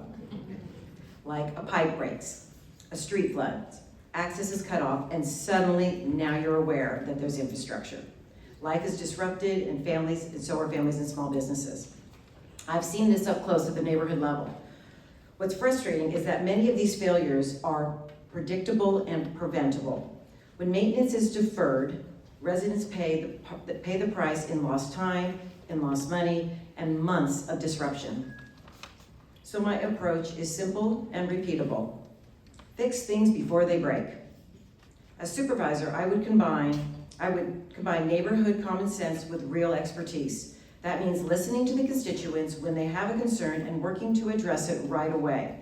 Like a pipe breaks, a street floods, access is cut off, and suddenly now you're aware that there's infrastructure. Life is disrupted and so are families and small businesses. I've seen this up close at the neighborhood level. What's frustrating is that many of these failures are predictable and preventable. When maintenance is deferred, residents pay the price in lost time, in lost money, and months of disruption. So my approach is simple and repeatable. Fix things before they break. As supervisor, I would combine neighborhood common sense with real expertise. That means listening to the constituents when they have a concern and working to address it right away.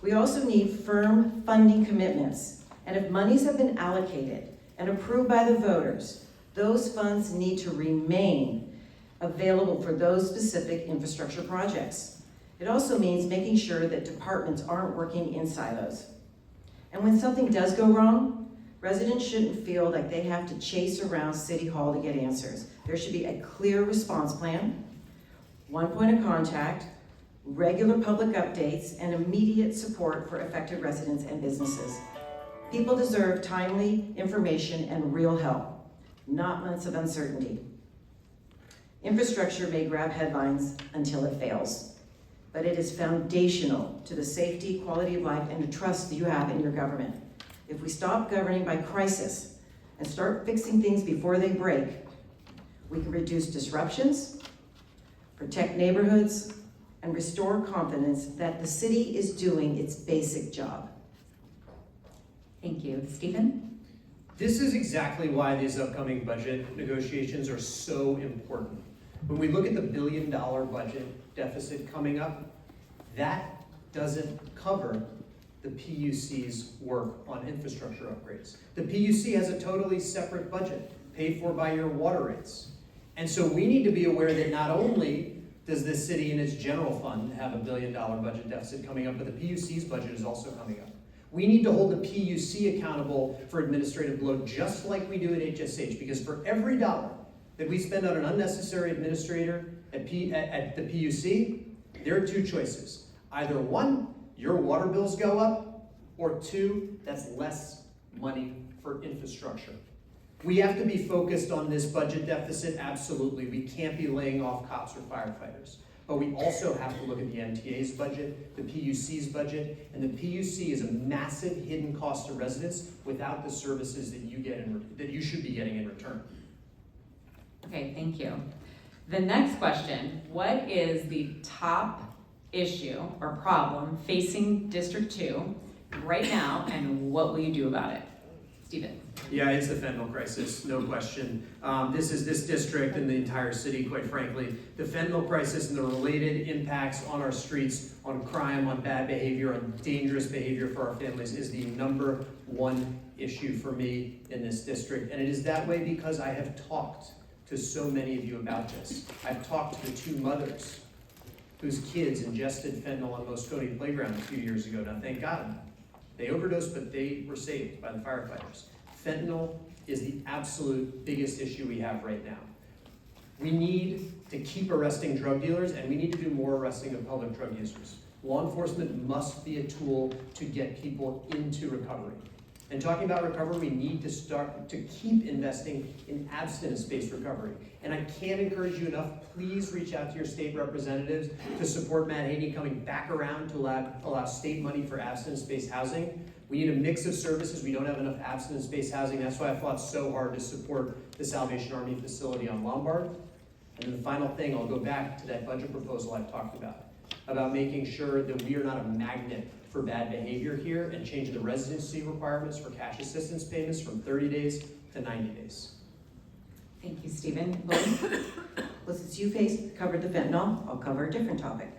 We also need firm funding commitments, and if monies have been allocated and approved by the voters, those funds need to remain available for those specific infrastructure projects. It also means making sure that departments aren't working in silos. And when something does go wrong, residents shouldn't feel like they have to chase around City Hall to get answers. There should be a clear response plan, one point of contact, regular public updates, and immediate support for affected residents and businesses. People deserve timely information and real help, not months of uncertainty. Infrastructure may grab headlines until it fails, but it is foundational to the safety, quality of life, and the trust that you have in your government. If we stop governing by crisis and start fixing things before they break, we can reduce disruptions, protect neighborhoods, and restore confidence that the city is doing its basic job. Thank you. Stephen? This is exactly why these upcoming budget negotiations are so important. When we look at the $1 billion budget deficit coming up, that doesn't cover the PUC's work on infrastructure upgrades. The PUC has a totally separate budget, paid for by your water rates. And so we need to be aware that not only does this city in its general fund have a $1 billion budget deficit coming up, but the PUC's budget is also coming up. We need to hold the PUC accountable for administrative load just like we do at HSH, because for every dollar that we spend on an unnecessary administrator at the PUC, there are two choices. Either one, your water bills go up, or two, that's less money for infrastructure. We have to be focused on this budget deficit, absolutely. We can't be laying off cops or firefighters. But we also have to look at the MTA's budget, the PUC's budget, and the PUC is a massive hidden cost to residents without the services that you get that you should be getting in return. Okay, thank you. The next question, what is the top issue or problem facing District 2 right now, and what will you do about it? Stephen. Yeah, it's the fentanyl crisis, no question. This is this district and the entire city, quite frankly. The fentanyl crisis and the related impacts on our streets, on crime, on bad behavior, on dangerous behavior for our families is the #1 issue for me in this district. And it is that way because I have talked to so many of you about this. I've talked to the 2 mothers whose kids ingested fentanyl on Moscone Playground a few years ago. Now, thank God, they overdosed, but they were saved by the firefighters. Fentanyl is the absolute biggest issue we have right now. We need to keep arresting drug dealers, and we need to do more arresting of public drug users. Law enforcement must be a tool to get people into recovery. And talking about recovery, we need to start to keep investing in abstinence-based recovery. And I can't encourage you enough, please reach out to your state representatives to support Matt Haney coming back around to allow state money for abstinence-based housing. We need a mix of services. We don't have enough abstinence-based housing. That's why I fought so hard to support the Salvation Army facility on Lombard. And then the final thing, I'll go back to that budget proposal I've talked about making sure that we are not a magnet for bad behavior here and changing the residency requirements for cash assistance payments from 30 days to 90 days. Thank you, Stephen. Well, since you covered the fentanyl, I'll cover a different topic.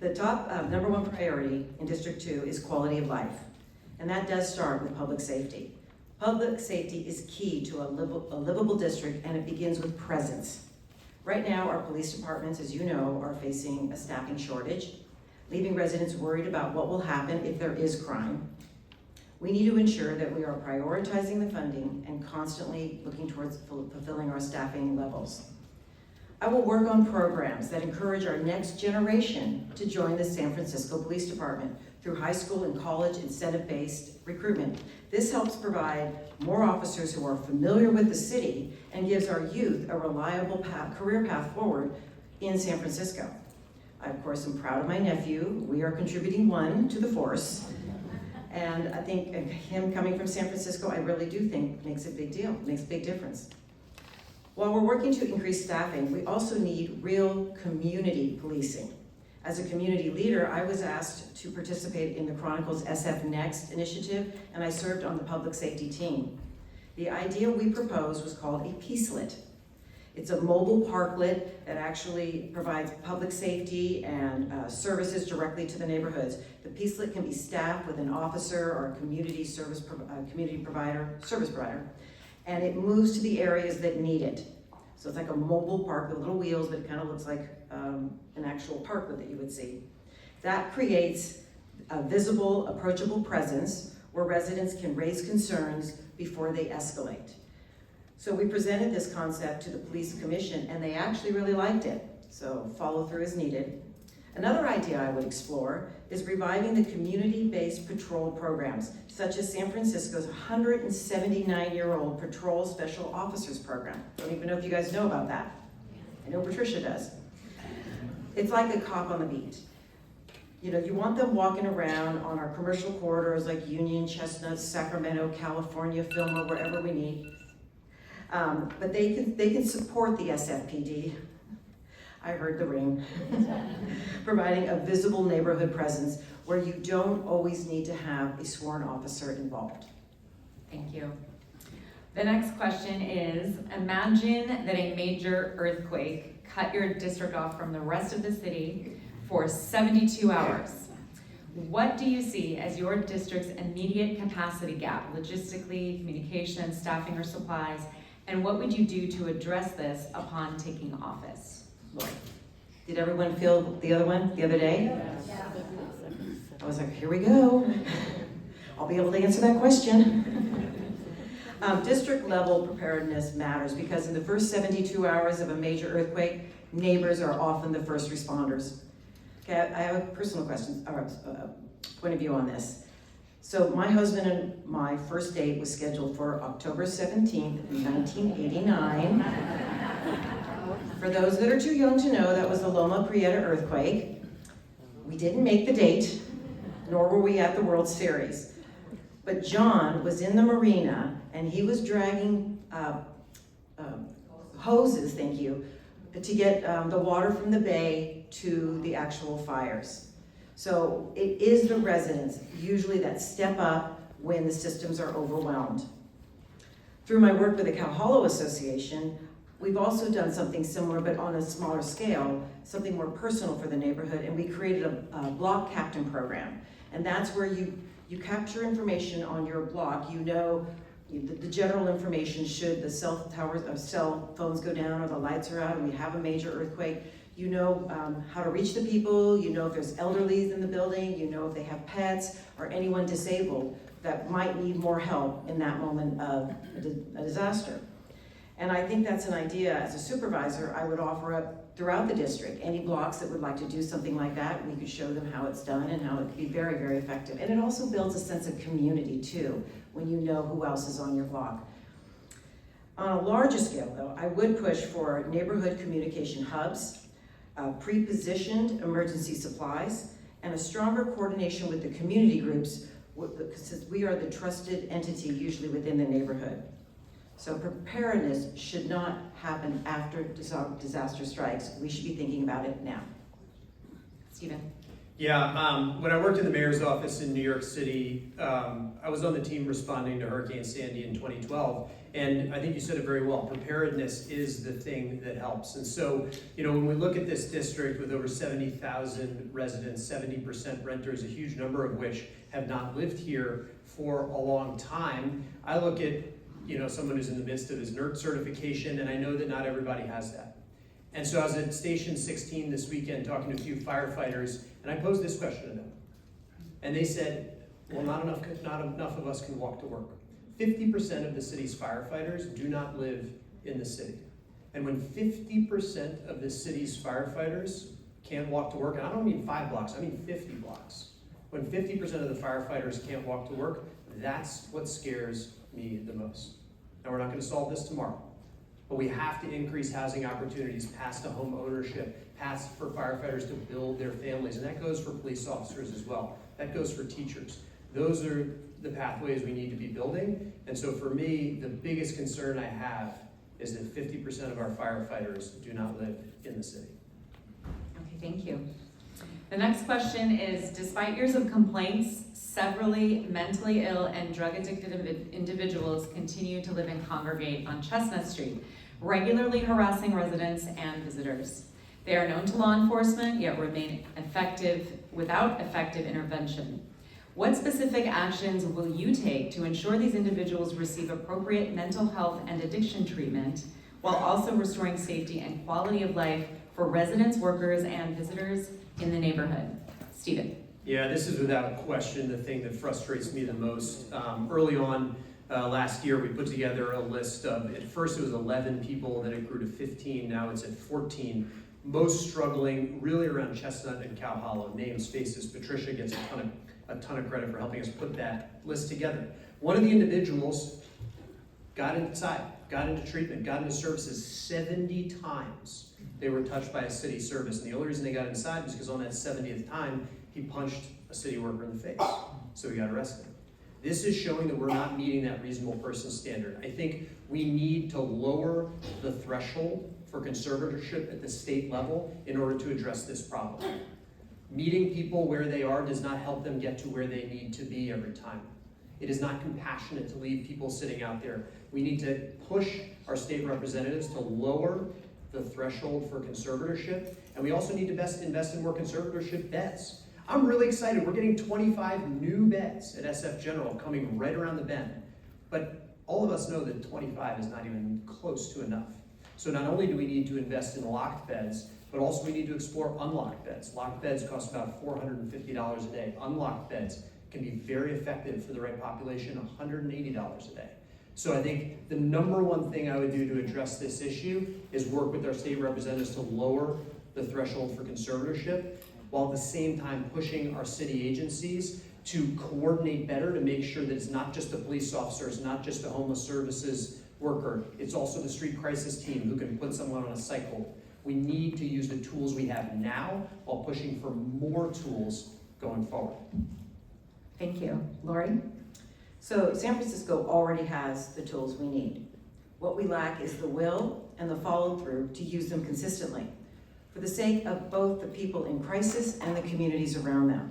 The top #1 priority in District 2 is quality of life. And that does start with public safety. Public safety is key to a livable district, and it begins with presence. Right now, our police departments, as you know, are facing a staffing shortage, leaving residents worried about what will happen if there is crime. We need to ensure that we are prioritizing the funding and constantly looking towards fulfilling our staffing levels. I will work on programs that encourage our next generation to join the San Francisco Police Department through high school and college incentive-based recruitment. This helps provide more officers who are familiar with the city and gives our youth a reliable career path forward in San Francisco. I, of course, am proud of my nephew. We are contributing 1 to the force. And I think him coming from San Francisco, I really do think makes a big deal, makes a big difference. While we're working to increase staffing, we also need real community policing. As a community leader, I was asked to participate in the Chronicles SF Next initiative, and I served on the public safety team. The idea we proposed was called a Peacelet. It's a mobile parklet that actually provides public safety and services directly to the neighborhoods. The Peacelet can be staffed with an officer or a community service provider, and it moves to the areas that need it. So it's like a mobile park with little wheels, but it kind of looks like an actual parklet that you would see. That creates a visible, approachable presence where residents can raise concerns before they escalate. So we presented this concept to the police commission, and they actually really liked it. So follow through is needed. Another idea I would explore is reviving the community-based patrol programs, such as San Francisco's 179-year-old Patrol Special Officers Program. Don't even know if you guys know about that. I know Patricia does. It's like a cop on the beat. You know, you want them walking around on our commercial corridors like Union, Chestnut, Sacramento, California, Fillmore, wherever we need. But they can support the SFPD. I heard the ring. Providing a visible neighborhood presence where you don't always need to have a sworn officer involved. Thank you. The next question is, imagine that a major earthquake cut your district off from the rest of the city for 72 hours. What do you see as your district's immediate capacity gap, logistically, communication, staffing, or supplies? And what would you do to address this upon taking office? Lori. Did everyone feel the other one the other day? Yes. I was like, here we go. I'll be able to answer that question. District level preparedness matters because in the first 72 hours of a major earthquake, neighbors are often the first responders. Okay, I have a personal question, or point of view on this. So my husband and my first date was scheduled for October 17th, 1989. For those that are too young to know, that was the Loma Prieta earthquake. We didn't make the date, nor were we at the World Series. But John was in the marina and he was dragging hoses, thank you, to get the water from the bay to the actual fires. So it is the residents usually that step up when the systems are overwhelmed. Through my work with the Cow Hollow Association, we've also done something similar but on a smaller scale, something more personal for the neighborhood, and we created a block captain program. And that's where you capture information on your block. You know the general information should the cell phones go down or the lights are out and we have a major earthquake. You know how to reach the people, you know if there's elderlies in the building, you know if they have pets or anyone disabled that might need more help in that moment of a disaster. And I think that's an idea, as a supervisor, I would offer up throughout the district. Any blocks that would like to do something like that, we could show them how it's done and how it could be very, very effective. And it also builds a sense of community too, when you know who else is on your block. On a larger scale though, I would push for neighborhood communication hubs, pre-positioned emergency supplies, and a stronger coordination with the community groups, since we are the trusted entity usually within the neighborhood. So preparedness should not happen after disaster strikes. We should be thinking about it now. Stephen. Yeah, when I worked in the mayor's office in New York City, I was on the team responding to Hurricane Sandy in 2012, and I think you said it very well. Preparedness is the thing that helps. And so, when we look at this district with over 70,000 residents, 70% renters, a huge number of which have not lived here for a long time, I look at someone who's in the midst of his NERC certification, and I know that not everybody has that. And so I was at Station 16 this weekend talking to a few firefighters, and I posed this question to them. And they said, well, not enough of us can walk to work. 50% of the city's firefighters do not live in the city. And when 50% of the city's firefighters can't walk to work, and I don't mean 5 blocks, I mean 50 blocks. When 50% of the firefighters can't walk to work, that's what scares me the most. Now, we're not going to solve this tomorrow, but we have to increase housing opportunities, paths to home ownership, paths for firefighters to build their families, and that goes for police officers as well. That goes for teachers. Those are the pathways we need to be building. And so for me, the biggest concern I have is that 50% of our firefighters do not live in the city. Okay, thank you. The next question is, despite years of complaints, severally mentally ill and drug-addicted individuals continue to live and congregate on Chestnut Street, regularly harassing residents and visitors. They are known to law enforcement, yet remain without effective intervention. What specific actions will you take to ensure these individuals receive appropriate mental health and addiction treatment, while also restoring safety and quality of life for residents, workers, and visitors in the neighborhood? Stephen. Yeah, this is without question the thing that frustrates me the most. Early on last year, we put together a list of, at first it was 11 people, then it grew to 15, now it's at 14. Most struggling really around Chestnut and Cow Hollow. Names, faces. Patricia gets a ton of credit for helping us put that list together. One of the individuals got inside, got into treatment, got into services 70 times. They were touched by a city service, and the only reason they got inside was because on that 70th time, he punched a city worker in the face, so he got arrested. This is showing that we're not meeting that reasonable person standard. I think we need to lower the threshold for conservatorship at the state level in order to address this problem. Meeting people where they are does not help them get to where they need to be every time. It is not compassionate to leave people sitting out there. We need to push our state representatives to lower the threshold for conservatorship, and we also need to invest in more conservatorship beds. I'm really excited. We're getting 25 new beds at SF General coming right around the bend. But all of us know that 25 is not even close to enough. So not only do we need to invest in locked beds, but also we need to explore unlocked beds. Locked beds cost about $450 a day. Unlocked beds can be very effective for the right population, $180 a day. So I think the number one thing I would do to address this issue is work with our state representatives to lower the threshold for conservatorship, while at the same time pushing our city agencies to coordinate better to make sure that it's not just the police officer, it's not just the homeless services worker, it's also the street crisis team who can put someone on a cycle We need to use the tools we have now while pushing for more tools going forward. Thank you. Lori? So San Francisco already has the tools we need. What we lack is the will and the follow-through to use them consistently, for the sake of both the people in crisis and the communities around them.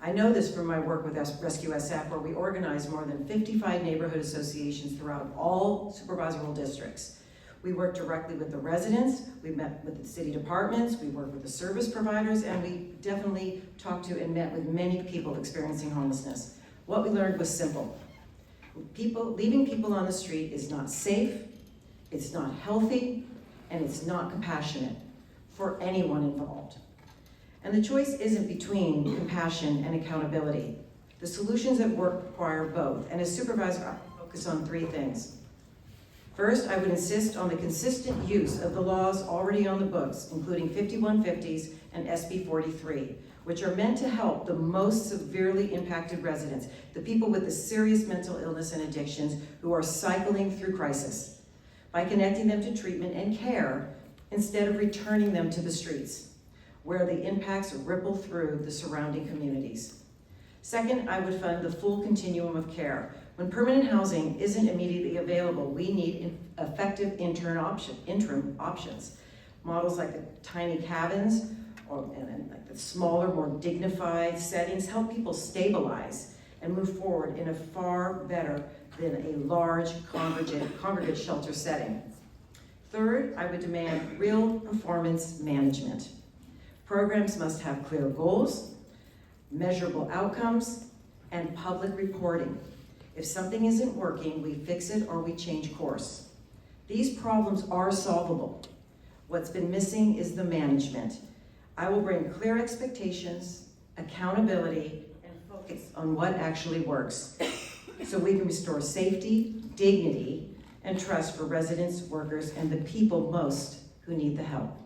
I know this from my work with Rescue SF, where we organize more than 55 neighborhood associations throughout all supervisory districts. We work directly with the residents, we met with the city departments, we work with the service providers, and we definitely talked to and met with many people experiencing homelessness. What we learned was simple. Leaving people on the street is not safe, it's not healthy, and it's not compassionate for anyone involved. And the choice isn't between compassion and accountability. The solutions at work require both, and as supervisor, I focus on three things. First, I would insist on the consistent use of the laws already on the books, including 5150s and SB 43, which are meant to help the most severely impacted residents, the people with the serious mental illness and addictions who are cycling through crisis, by connecting them to treatment and care instead of returning them to the streets, where the impacts ripple through the surrounding communities. Second, I would fund the full continuum of care. When permanent housing isn't immediately available, we need effective interim options. Models like the tiny cabins and like the smaller, more dignified settings help people stabilize and move forward in a far better than a large congregate shelter setting. Third, I would demand real performance management. Programs must have clear goals, measurable outcomes, and public reporting. If something isn't working, we fix it or we change course. These problems are solvable. What's been missing is the management. I will bring clear expectations, accountability, and focus on what actually works, so we can restore safety, dignity, and trust for residents, workers, and the people most who need the help.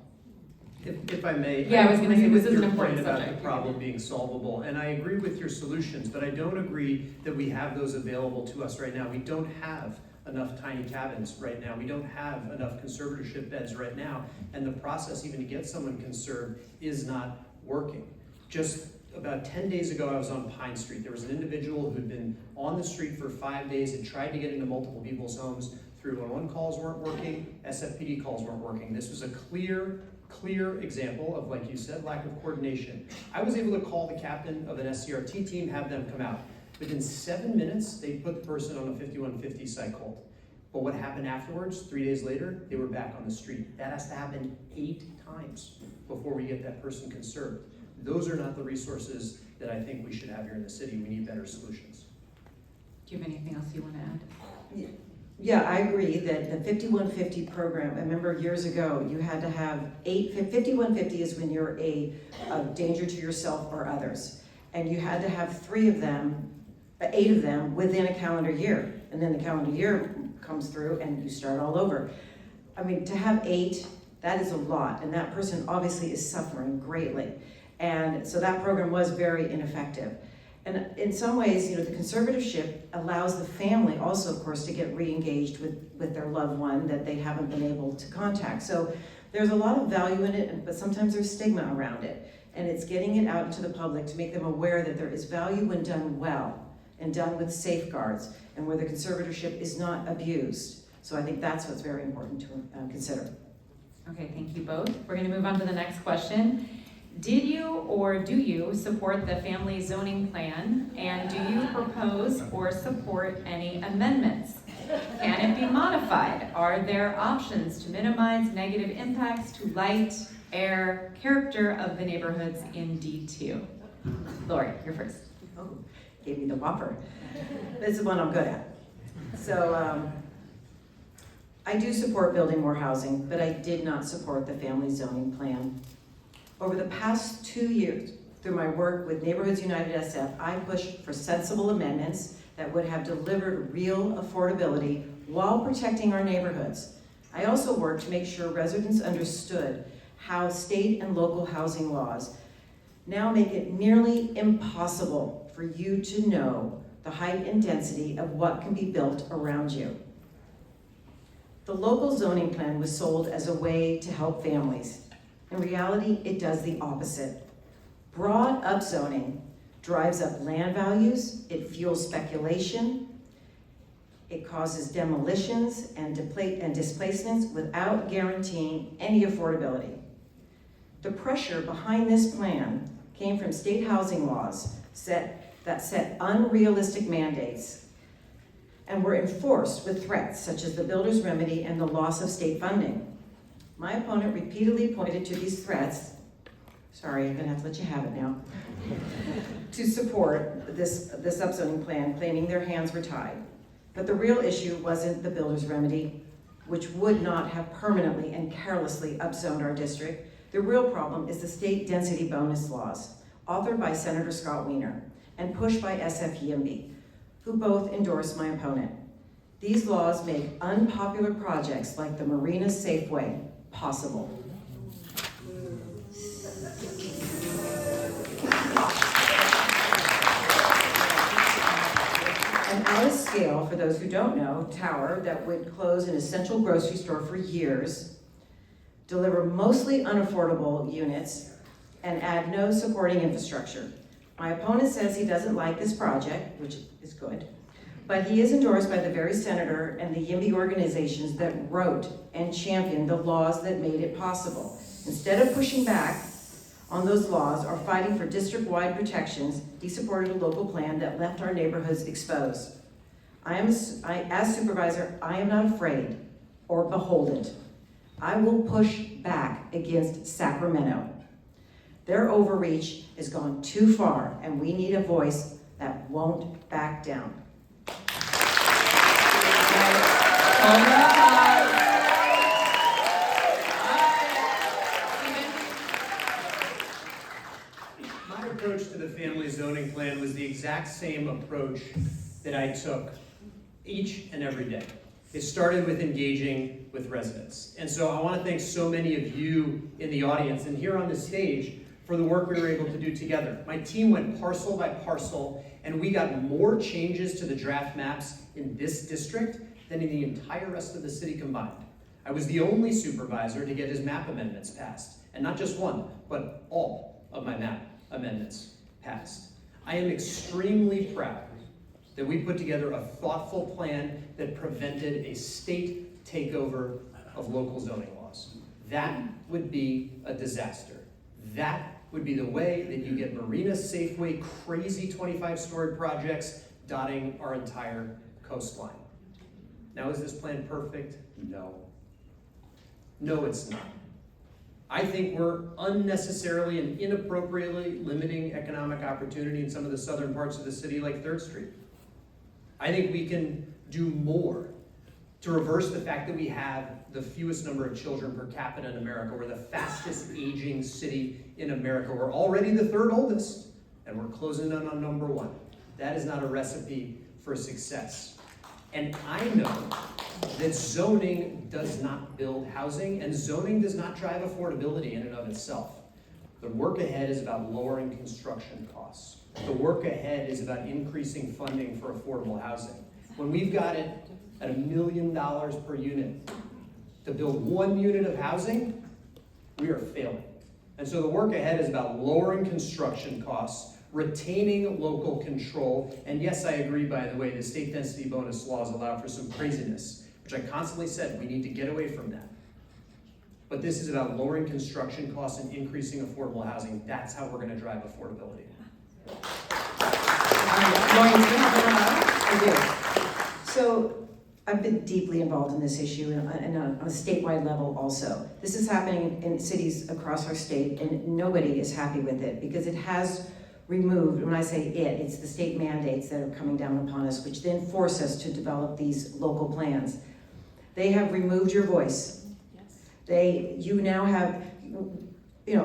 If I may, Yeah, I was gonna say, agree this with is an your important point about subject. the problem being solvable, and I agree with your solutions, but I don't agree that we have those available to us right now. We don't have enough tiny cabins right now. We don't have enough conservatorship beds right now, and the process even to get someone conserved is not working. Just about 10 days ago, I was on Pine Street. There was an individual who'd been on the street for 5 days and tried to get into multiple people's homes. 311 calls weren't working, SFPD calls weren't working. This was a clear example of, like you said, lack of coordination. I was able to call the captain of an SCRT team, have them come out. Within 7 minutes, they put the person on a 5150 psych hold. But what happened afterwards, 3 days later, they were back on the street. That has to happen 8 times before we get that person conserved. Those are not the resources that I think we should have here in the city. We need better solutions. Do you have anything else you want to add? Yeah, I agree that the 5150 program, I remember years ago, you had to have 5150 is when you're a danger to yourself or others. And you had to have 8 of them within a calendar year. And then the calendar year comes through and you start all over. I mean, to have 8, that is a lot. And that person obviously is suffering greatly. And so that program was very ineffective. And in some ways, the conservatorship allows the family also, of course, to get re-engaged with their loved one that they haven't been able to contact. So there's a lot of value in it, but sometimes there's stigma around it. And it's getting it out into the public to make them aware that there is value when done well and done with safeguards and where the conservatorship is not abused. So I think that's what's very important to consider. Okay, thank you both. We're going to move on to the next question. Did you or do you support the family zoning plan, and do you propose or support any amendments? Can it be modified? Are there options to minimize negative impacts to light, air, character of the neighborhoods in D2? Lori, you're first. Oh, gave me the whopper. This is one I'm good at. So I do support building more housing, but I did not support the family zoning plan. Over the past 2 years, through my work with Neighborhoods United SF, I pushed for sensible amendments that would have delivered real affordability while protecting our neighborhoods. I also worked to make sure residents understood how state and local housing laws now make it nearly impossible for you to know the height and density of what can be built around you. The local zoning plan was sold as a way to help families. In reality, it does the opposite. Broad upzoning drives up land values, it fuels speculation, it causes demolitions and displacements without guaranteeing any affordability. The pressure behind this plan came from state housing laws that set unrealistic mandates and were enforced with threats such as the builder's remedy and the loss of state funding. My opponent repeatedly pointed to these threats, sorry, I'm gonna have to let you have it now, to support this upzoning plan, claiming their hands were tied. But the real issue wasn't the builder's remedy, which would not have permanently and carelessly upzoned our district. The real problem is the state density bonus laws, authored by Senator Scott Wiener and pushed by SF-YIMBY, who both endorsed my opponent. These laws make unpopular projects like the Marina Safeway possible. An out-of-scale, for those who don't know, tower that would close an essential grocery store for years, deliver mostly unaffordable units, and add no supporting infrastructure. My opponent says he doesn't like this project, which is good, but he is endorsed by the very senator and the YIMBY organizations that wrote and championed the laws that made it possible. Instead of pushing back on those laws or fighting for district-wide protections, he supported a local plan that left our neighborhoods exposed. As supervisor, I am not afraid or beholden. I will push back against Sacramento. Their overreach has gone too far, and we need a voice that won't back down. My approach to the family zoning plan was the exact same approach that I took each and every day. It started with engaging with residents. And so I want to thank so many of you in the audience and here on the stage for the work we were able to do together. My team went parcel by parcel, and we got more changes to the draft maps in this district than in the entire rest of the city combined. I was the only supervisor to get his map amendments passed, and not just one, but all of my map amendments passed. I am extremely proud that we put together a thoughtful plan that prevented a state takeover of local zoning laws. That would be a disaster. That would be the way that you get Marina Safeway crazy 25-story projects dotting our entire coastline. Now, is this plan perfect? No. No, it's not. I think we're unnecessarily and inappropriately limiting economic opportunity in some of the southern parts of the city, like 3rd Street. I think we can do more to reverse the fact that we have the fewest number of children per capita in America. We're the fastest aging city in America. We're already the 3rd oldest, and we're closing in on number 1. That is not a recipe for success. And I know that zoning does not build housing, and zoning does not drive affordability in and of itself. The work ahead is about lowering construction costs. The work ahead is about increasing funding for affordable housing. When we've got it at $1 million per unit to build 1 unit of housing, we are failing. And so the work ahead is about lowering construction costs, retaining local control, and yes, I agree, by the way, the state density bonus laws allow for some craziness, which I constantly said we need to get away from that. But this is about lowering construction costs and increasing affordable housing. That's how we're going to drive affordability. So I've been deeply involved in this issue and on a statewide level also. This is happening in cities across our state, and nobody is happy with it because it has removed, when I say it's the state mandates that are coming down upon us, which then force us to develop these local plans. They have removed your voice. You now have,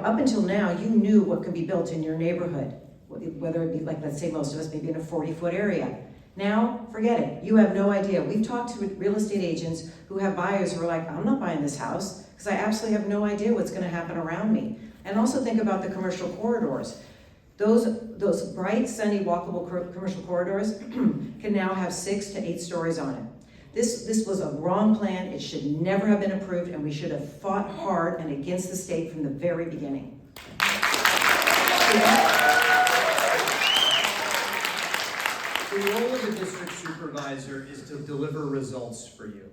up until now, you knew what could be built in your neighborhood, whether it be like, let's say most of us, maybe in a 40-foot area. Now, forget it. You have no idea. We've talked to real estate agents who have buyers who are like, I'm not buying this house because I absolutely have no idea what's going to happen around me. And also think about the commercial corridors. Those bright, sunny, walkable commercial corridors can now have 6 to 8 stories on it. This was a wrong plan. It should never have been approved, and we should have fought hard and against the state from the very beginning. The role of the district supervisor is to deliver results for you.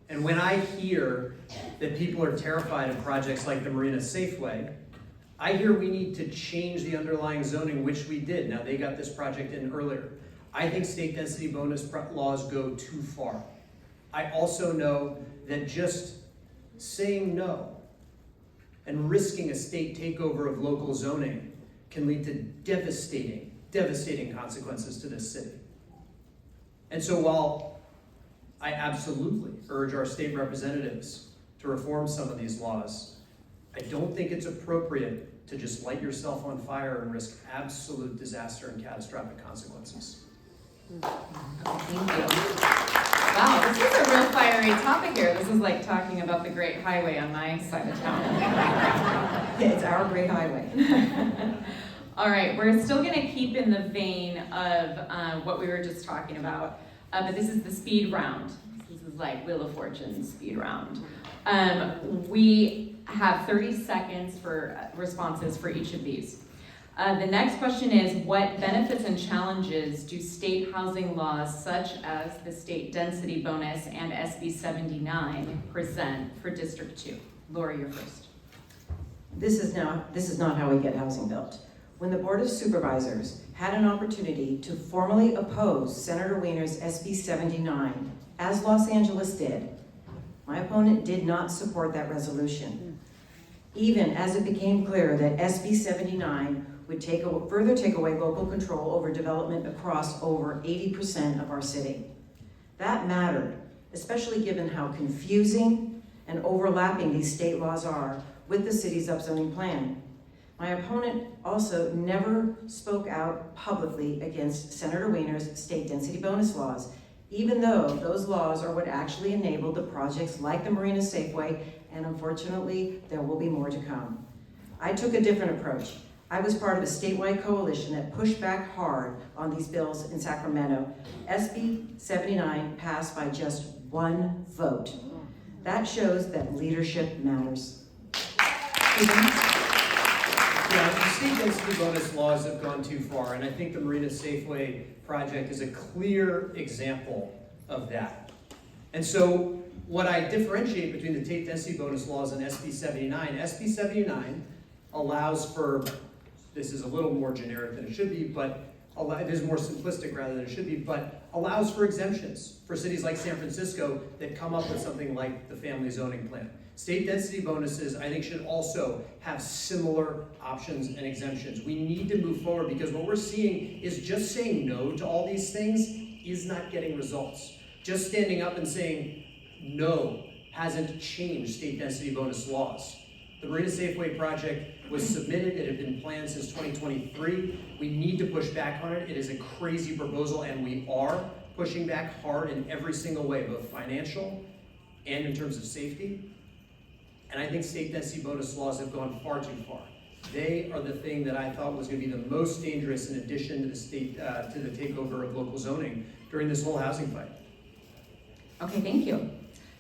And when I hear that people are terrified of projects like the Marina Safeway, I hear we need to change the underlying zoning, which we did. Now, they got this project in earlier. I think state density bonus laws go too far. I also know that just saying no and risking a state takeover of local zoning can lead to devastating consequences to this city. And so while I absolutely urge our state representatives to reform some of these laws, I don't think it's appropriate to just light yourself on fire and risk absolute disaster and catastrophic consequences. Thank you. Wow, this is a real fiery topic here. This is like talking about the Great Highway on my side of town. It's our great highway. All right, we're still going to keep in the vein of what we were just talking about, but this is the speed round. This is like Wheel of Fortune speed round. We have 30 seconds for responses for each of these. The next question is, what benefits and challenges do state housing laws such as the state density bonus and SB 79 present for District 2? Laura, you're first. This is not how we get housing built. When the Board of Supervisors had an opportunity to formally oppose Senator Wiener's SB 79, as Los Angeles did, my opponent did not support that resolution. Even as it became clear that SB 79 would further take away local control over development across over 80% of our city. That mattered, especially given how confusing and overlapping these state laws are with the city's upzoning plan. My opponent also never spoke out publicly against Senator Wiener's state density bonus laws, even though those laws are what actually enabled the projects like the Marina Safeway, and unfortunately, there will be more to come. I took a different approach. I was part of a statewide coalition that pushed back hard on these bills in Sacramento. SB 79 passed by just one vote. That shows that leadership matters. Yeah, the state density bonus laws have gone too far, and I think the Marina Safeway project is a clear example of that. And so what I differentiate between the state density bonus laws and SB 79 allows for, this is a little more generic than it should be, but it is more simplistic rather than it should be, but allows for exemptions for cities like San Francisco that come up with something like the family zoning plan. State density bonuses, I think, should also have similar options and exemptions. We need to move forward because what we're seeing is just saying no to all these things is not getting results. Just standing up and saying no hasn't changed state density bonus laws. The Marina Safeway project was submitted. It had been planned since 2023. We need to push back on it. It is a crazy proposal, and we are pushing back hard in every single way, both financial and in terms of safety. And I think state density bonus laws have gone far too far. They are the thing that I thought was going to be the most dangerous in addition to the state, to the takeover of local zoning during this whole housing fight. Okay, thank you.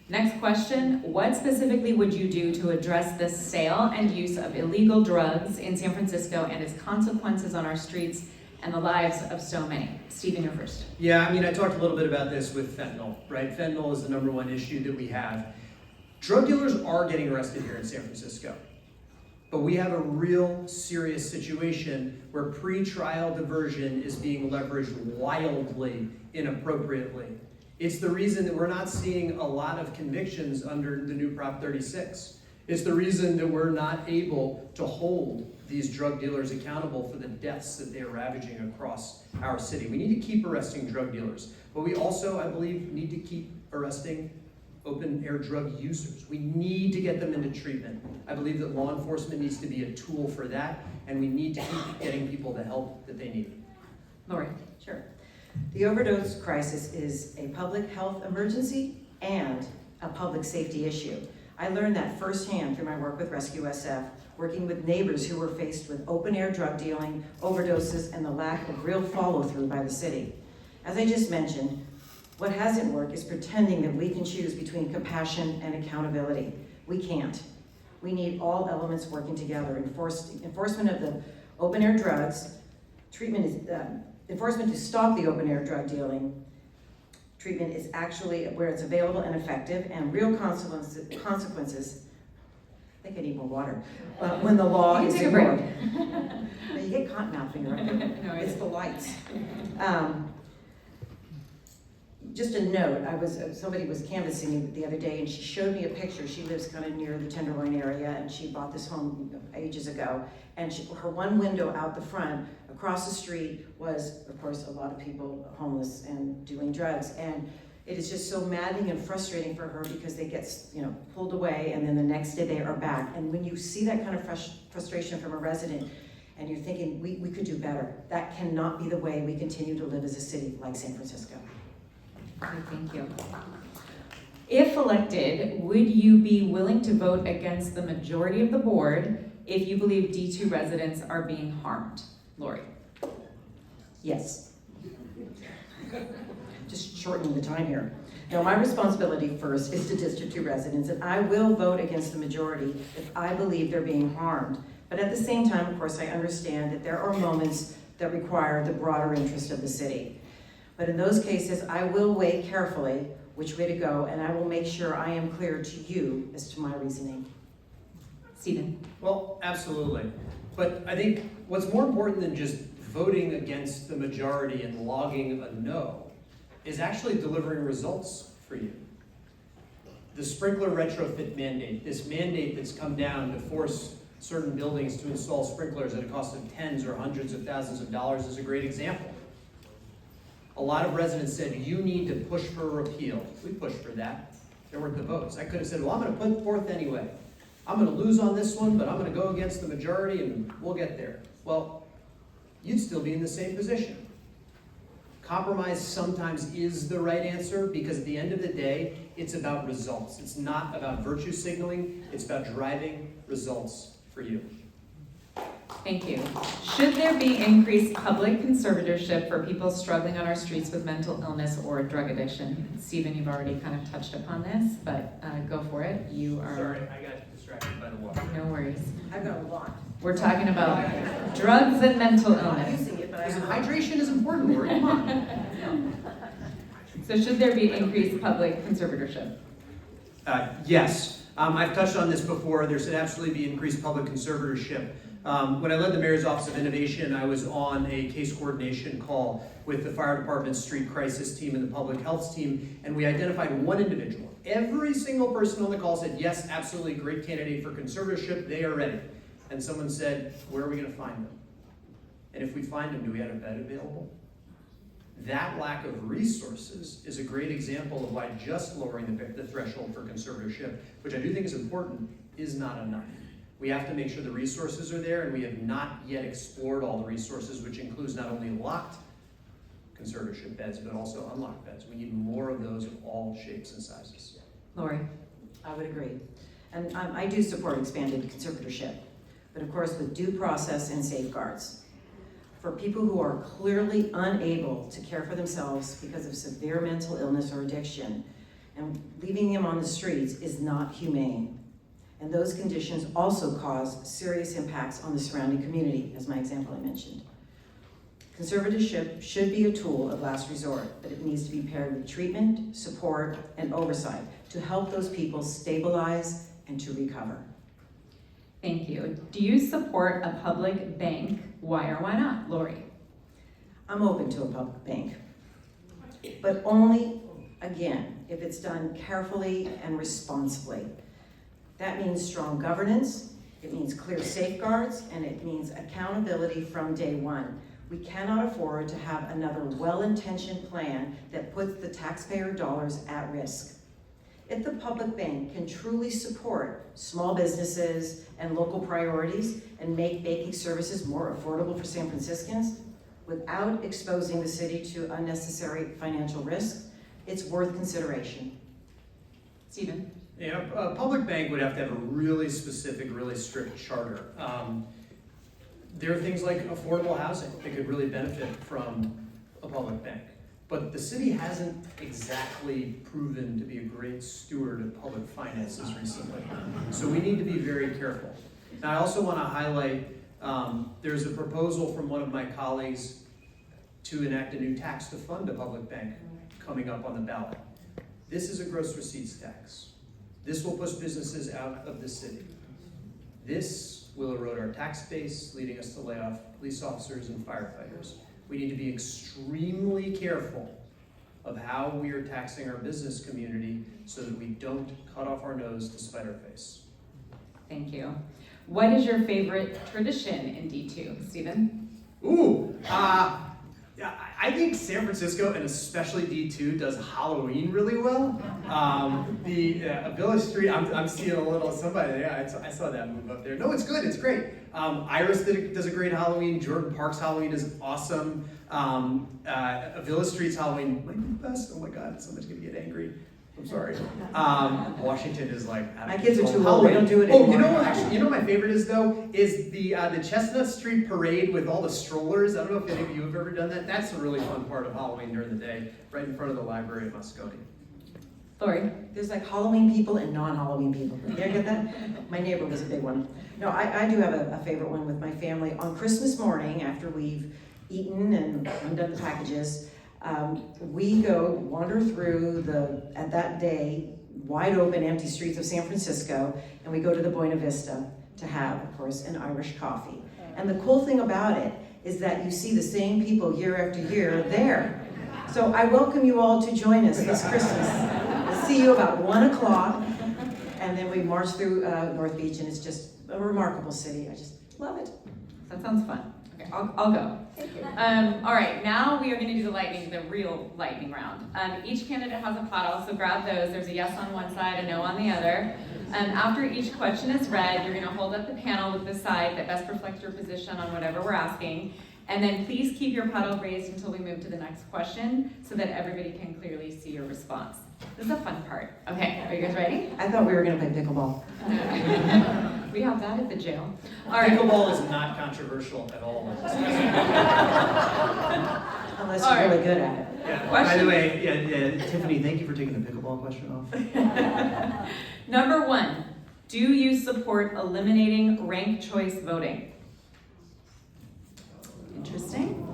Next question, what specifically would you do to address the sale and use of illegal drugs in San Francisco and its consequences on our streets and the lives of so many? Stephen, you're first. Yeah, I mean, I talked a little bit about this with fentanyl, right? Fentanyl is the #1 issue that we have. Drug dealers are getting arrested here in San Francisco, but we have a real serious situation where pre-trial diversion is being leveraged wildly, inappropriately. It's the reason that we're not seeing a lot of convictions under the new Prop 36. It's the reason that we're not able to hold these drug dealers accountable for the deaths that they are ravaging across our city. We need to keep arresting drug dealers, but we also, I believe, need to keep arresting open-air drug users. We need to get them into treatment. I believe that law enforcement needs to be a tool for that, and we need to keep getting people the help that they need. Lori. Sure. The overdose crisis is a public health emergency and a public safety issue. I learned that firsthand through my work with Rescue SF, working with neighbors who were faced with open-air drug dealing, overdoses, and the lack of real follow-through by the city. As I just mentioned, What hasn't worked is pretending that we can choose between compassion and accountability. We can't. We need all elements working together. Enforcement of the open-air drugs, enforcement to stop the open-air drug dealing. Treatment is actually where it's available and effective, and real consequences. I think I need more water. When the law is ignored. You get cotton mouth finger up there. No, It's the lights. Just a note, somebody was canvassing me the other day, and she showed me a picture. She lives kind of near the Tenderloin area, and she bought this home ages ago. And her one window out the front, across the street, was, of course, a lot of people homeless and doing drugs. And it is just so maddening and frustrating for her because they get, pulled away, and then the next day they are back. And when you see that kind of frustration from a resident, and you're thinking, we could do better, that cannot be the way we continue to live as a city like San Francisco. Okay, thank you. If elected, would you be willing to vote against the majority of the board if you believe D2 residents are being harmed? Lori. Yes. Just shortening the time here. Now, my responsibility first is to District 2 residents, and I will vote against the majority if I believe they're being harmed. But at the same time, of course, I understand that there are moments that require the broader interest of the city. But in those cases, I will weigh carefully which way to go, and I will make sure I am clear to you as to my reasoning. Stephen. Well, absolutely. But I think what's more important than just voting against the majority and logging a no is actually delivering results for you. The sprinkler retrofit mandate, this mandate that's come down to force certain buildings to install sprinklers at a cost of tens or hundreds of thousands of dollars is a great example. A lot of residents said, you need to push for a repeal. We pushed for that. There weren't the votes. I could have said, well, I'm going to put forth anyway. I'm going to lose on this one, but I'm going to go against the majority and we'll get there. Well, you'd still be in the same position. Compromise sometimes is the right answer because at the end of the day, it's about results. It's not about virtue signaling. It's about driving results for you. Thank you. Should there be increased public conservatorship for people struggling on our streets with mental illness or drug addiction? Stephen, you've already kind of touched upon this, but go for it. You are... Sorry, I got distracted by the water. No worries. I've got a lot. We're talking about drugs and mental I'm not illness. using it, but I Listen, have hydration is important, Lori. Come on. So should there be increased public conservatorship? Yes. I've touched on this before. There should absolutely be increased public conservatorship. When I led the Mayor's Office of Innovation, I was on a case coordination call with the fire department's street crisis team and the public health team, and we identified one individual. Every single person on the call said, yes, absolutely, great candidate for conservatorship, they are ready. And someone said, where are we going to find them? And if we find them, do we have a bed available? That lack of resources is a great example of why just lowering the threshold for conservatorship, which I do think is important, is not enough. We have to make sure the resources are there, and we have not yet explored all the resources, which includes not only locked conservatorship beds, but also unlocked beds. We need more of those of all shapes and sizes. Lori. I would agree. And I do support expanded conservatorship, but of course with due process and safeguards. For people who are clearly unable to care for themselves because of severe mental illness or addiction, and leaving them on the streets is not humane. And those conditions also cause serious impacts on the surrounding community, as my example I mentioned. Conservatorship should be a tool of last resort, but it needs to be paired with treatment, support, and oversight to help those people stabilize and to recover. Thank you. Do you support a public bank? Why or why not? Lori. I'm open to a public bank, but only, again, if it's done carefully and responsibly. That means strong governance, it means clear safeguards, and it means accountability from day one. We cannot afford to have another well-intentioned plan that puts the taxpayer dollars at risk. If the public bank can truly support small businesses and local priorities and make banking services more affordable for San Franciscans without exposing the city to unnecessary financial risks, it's worth consideration. Stephen. Yeah, a public bank would have to have a really specific, really strict charter. There are things like affordable housing that could really benefit from a public bank. But the city hasn't exactly proven to be a great steward of public finances recently. So we need to be very careful. Now, I also want to highlight, there's a proposal from one of my colleagues to enact a new tax to fund a public bank coming up on the ballot. This is a gross receipts tax. This will push businesses out of the city. This will erode our tax base, leading us to lay off police officers and firefighters. We need to be extremely careful of how we are taxing our business community so that we don't cut off our nose to spite our face. Thank you. What is your favorite tradition in D2, Stephen? Ooh, yeah, I think San Francisco, and especially D2, does Halloween really well. The Village Street, I'm seeing a little somebody there. I saw that move up there. No, it's good. It's great. Iris does a great Halloween. Jordan Park's Halloween is awesome. Village Street's Halloween might be the best. Oh my God, somebody's gonna get angry. I'm sorry. Washington is like My kids are too old. We don't do it anymore. Oh, you know what? Actually, you know what my favorite is though is the Chestnut Street Parade with all the strollers. I don't know if any of you have ever done that. That's a really fun part of Halloween during the day, right in front of the library at Moscone. Lori? There's like Halloween people and non-Halloween people. You ever get that? My neighbor was a big one. No, I do have a favorite one with my family. On Christmas morning, after we've eaten and undone the packages, we go wander through at that day, wide open, empty streets of San Francisco, and we go to the Buena Vista to have, of course, an Irish coffee. And the cool thing about it is that you see the same people year after year there. So I welcome you all to join us this Christmas. We'll see you about 1 o'clock, and then we march through North Beach, and it's just a remarkable city. I just love it. That sounds fun. Okay, I'll go. Thank you. All right, now we are going to do the real lightning round. Each candidate has a paddle, so grab those. There's a yes on one side, a no on the other. After each question is read, you're going to hold up the panel with the side that best reflects your position on whatever we're asking. And then please keep your paddle raised until we move to the next question so that everybody can clearly see your response. This is a fun part. Okay, are you guys ready? I thought we were going to play pickleball. We have that at the jail. All right. Pickleball is not controversial at all. Unless you're really good at it. Yeah. By the way, Tiffany, thank you for taking the pickleball question off. Number 1, do you support eliminating ranked choice voting? Interesting.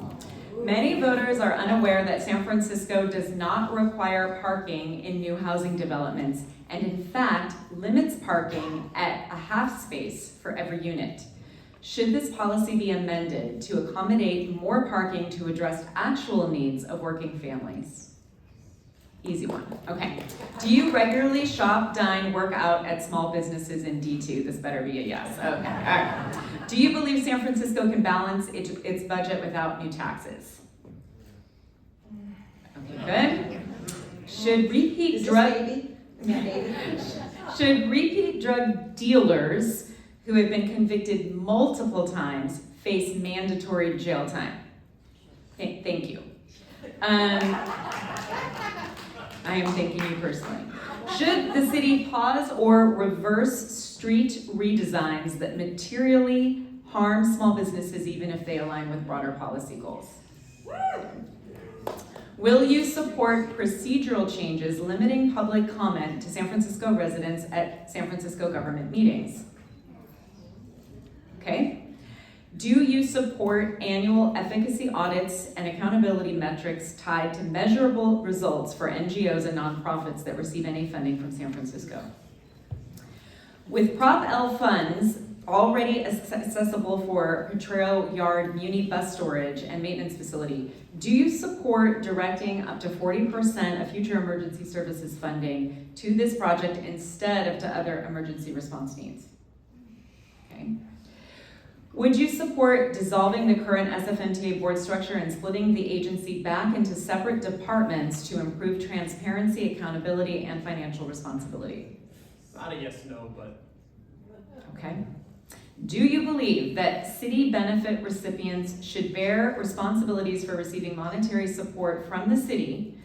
Many voters are unaware that San Francisco does not require parking in new housing developments, and in fact limits parking at a half space for every unit. Should this policy be amended to accommodate more parking to address actual needs of working families? Easy one. Okay. Do you regularly shop, dine, work out at small businesses in D2? This better be a yes. Okay. All right. Do you believe San Francisco can balance its budget without new taxes? Okay, good. Should repeat drug dealers who have been convicted multiple times face mandatory jail time? Thank you. I am thanking you personally. Should the city pause or reverse street redesigns that materially harm small businesses even if they align with broader policy goals? Will you support procedural changes limiting public comment to San Francisco residents at San Francisco government meetings? Okay. Do you support annual efficacy audits and accountability metrics tied to measurable results for NGOs and nonprofits that receive any funding from San Francisco? With Prop L funds already accessible for Potrero Yard Muni bus storage and maintenance facility, do you support directing up to 40% of future emergency services funding to this project instead of to other emergency response needs? Okay. Would you support dissolving the current SFMTA board structure and splitting the agency back into separate departments to improve transparency, accountability, and financial responsibility? Not a yes, no, but. Okay. Do you believe that city benefit recipients should bear responsibilities for receiving monetary support from the city,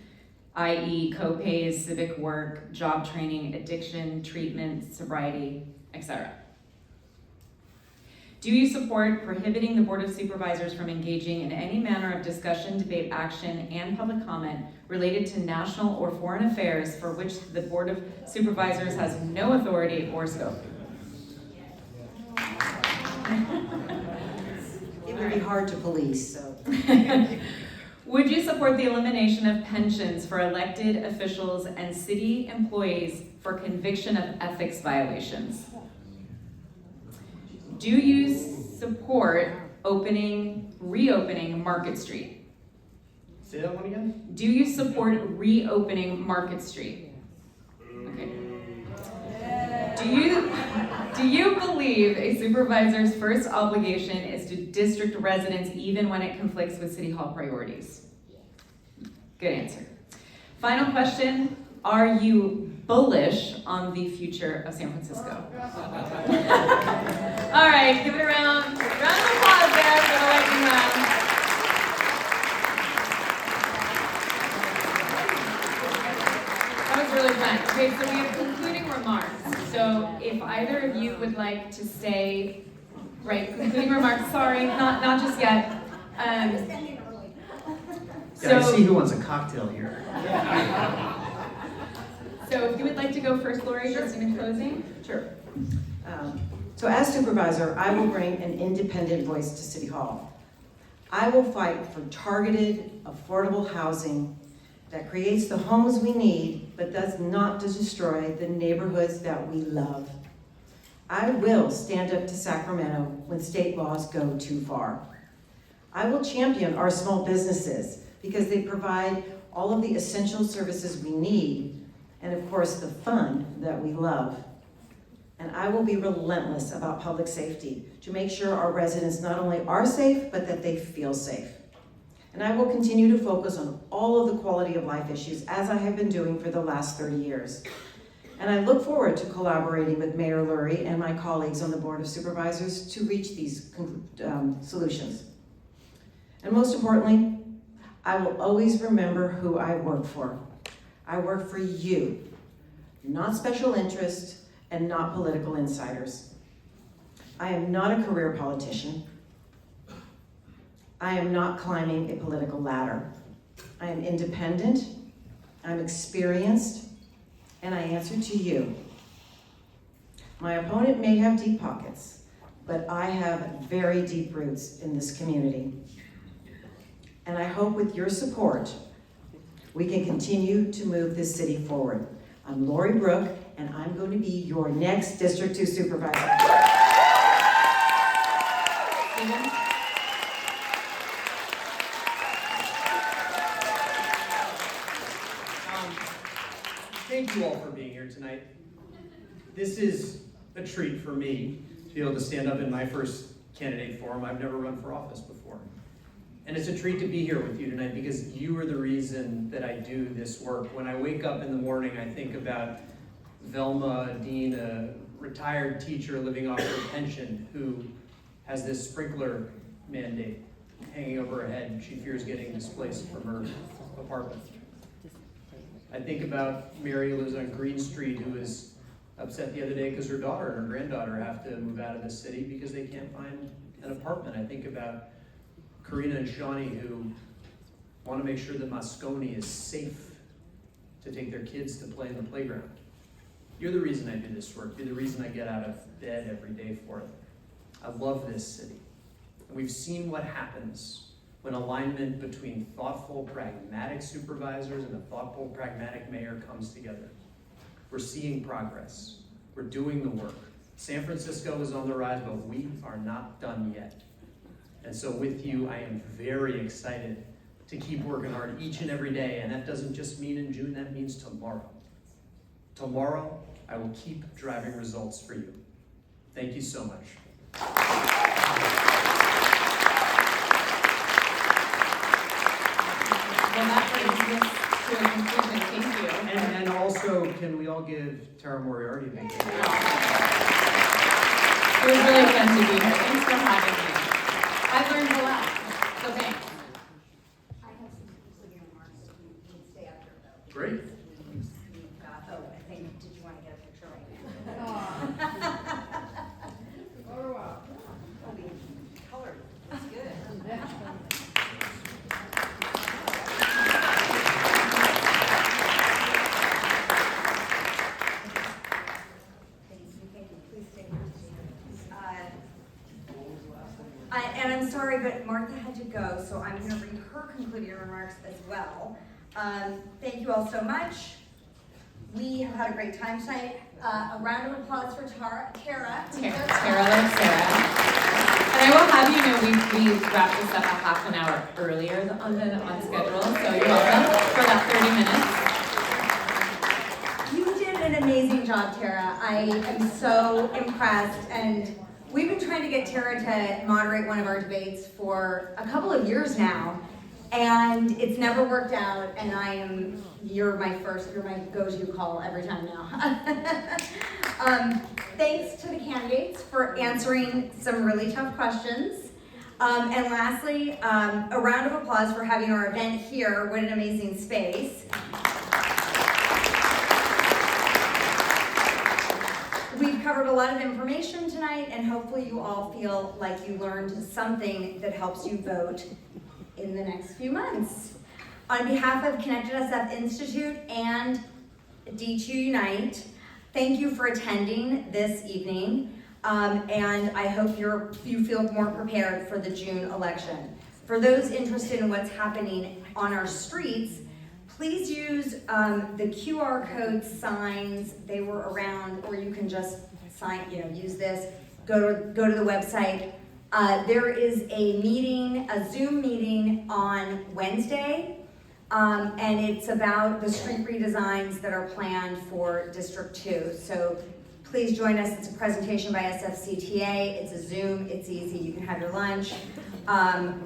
i.e. co-pays, civic work, job training, addiction, treatment, sobriety, etc.? Do you support prohibiting the Board of Supervisors from engaging in any manner of discussion, debate, action, and public comment related to national or foreign affairs for which the Board of Supervisors has no authority or scope? It would be hard to police, so. Would you support the elimination of pensions for elected officials and city employees for conviction of ethics violations? Do you support reopening Market Street? Say that one again? Do you support reopening Market Street? Okay. Do you believe a supervisor's first obligation is to district residents even when it conflicts with City Hall priorities? Good answer. Final question. Are you bullish on the future of San Francisco? All right, give it a round of applause there for the lightning round. That was really fun. Okay, so we have concluding remarks. So if either of you would like to say, right, concluding remarks, sorry, not just yet. Yeah, I see who wants a cocktail here. So if you would like to go first, Lori, just in closing. Sure. So as supervisor, I will bring an independent voice to City Hall. I will fight for targeted, affordable housing that creates the homes we need, but does not destroy the neighborhoods that we love. I will stand up to Sacramento when state laws go too far. I will champion our small businesses because they provide all of the essential services we need, and of course the fun that we love. And I will be relentless about public safety to make sure our residents not only are safe, but that they feel safe. And I will continue to focus on all of the quality of life issues as I have been doing for the last 30 years. And I look forward to collaborating with Mayor Lurie and my colleagues on the Board of Supervisors to reach these solutions. And most importantly, I will always remember who I work for. I work for you, not special interest and not political insiders. I am not a career politician. I am not climbing a political ladder. I am independent, I'm experienced, and I answer to you. My opponent may have deep pockets, but I have very deep roots in this community. And I hope with your support, we can continue to move this city forward. I'm Lori Brooke, and I'm going to be your next District 2 Supervisor. Steven? Thank you all for being here tonight. This is a treat for me to be able to stand up in my first candidate forum. I've never run for office before. And it's a treat to be here with you tonight because you are the reason that I do this work. When I wake up in the morning, I think about Velma Dean, a retired teacher living off her pension, who has this sprinkler mandate hanging over her head. She fears getting displaced from her apartment. I think about Mary who lives on Green Street, who was upset the other day because her daughter and her granddaughter have to move out of the city because they can't find an apartment. I think about Karina and Shawnee, who want to make sure that Moscone is safe to take their kids to play in the playground. You're the reason I do this work. You're the reason I get out of bed every day for it. I love this city. And we've seen what happens when alignment between thoughtful, pragmatic supervisors and a thoughtful, pragmatic mayor comes together. We're seeing progress. We're doing the work. San Francisco is on the rise, but we are not done yet. And so with you, I am very excited to keep working hard each and every day. And that doesn't just mean in June, that means tomorrow. Tomorrow, I will keep driving results for you. Thank you so much. Well, that brings us to a conclusion. Thank you. And also, can we all give Tara Moriarty a big hand? It was really fun to be here. Thanks for having me. I learned a lot, so thanks. I have some concluding remarks. You can stay up here though. Great. I think, did you want to get a picture right now? Oh, wow. sorry, but Martha had to go, so I'm going to read her concluding remarks as well. Thank you all so much. We have had a great time tonight. A round of applause for Tara. Tara and Sarah. And I will have you know, we wrapped this up a half an hour earlier on schedule, so you're welcome for that 30 minutes. You did an amazing job, Tara. I am so impressed, and we've been trying to get Tara to moderate one of our debates for a couple of years now, and it's never worked out, and you're my go-to call every time now. Thanks to the candidates for answering some really tough questions. And lastly, a round of applause for having our event here. What an amazing space. We've covered a lot of information tonight, and hopefully you all feel like you learned something that helps you vote in the next few months. On behalf of ConnectedSF Institute and D2 Unite, thank you for attending this evening, and I hope you feel more prepared for the June election. For those interested in what's happening on our streets, please use the QR code signs. They were around, or you can just use this. Go to the website. There is a Zoom meeting on Wednesday, and it's about the street redesigns that are planned for District 2. So please join us. It's a presentation by SFCTA. It's a Zoom. It's easy. You can have your lunch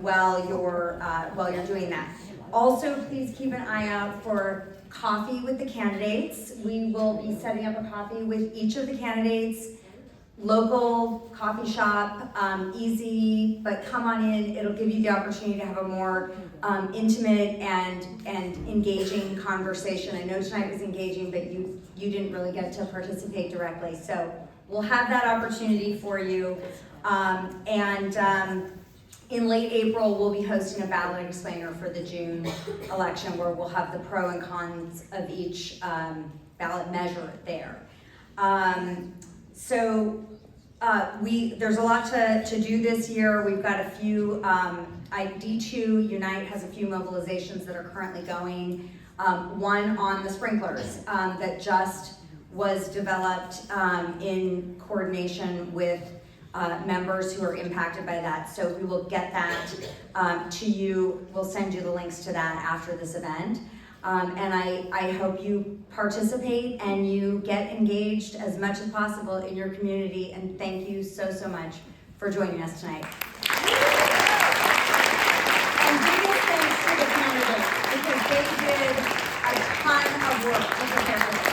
while you're doing that. Also, please keep an eye out for coffee with the candidates. We will be setting up a coffee with each of the candidates. Local coffee shop, easy, but come on in. It'll give you the opportunity to have a more intimate and engaging conversation. I know tonight was engaging, but you didn't really get to participate directly. So we'll have that opportunity for you. In late April, we'll be hosting a ballot explainer for the June election, where we'll have the pro and cons of each ballot measure there. There's a lot to do this year. We've got a few, D2 Unite has a few mobilizations that are currently going. One on the sprinklers that just was developed in coordination with members who are impacted by that. So we will get that to you. We'll send you the links to that after this event. And I hope you participate and you get engaged as much as possible in your community. And thank you so much for joining us tonight. And big thanks to the candidates, because they did a ton of work to prepare for this.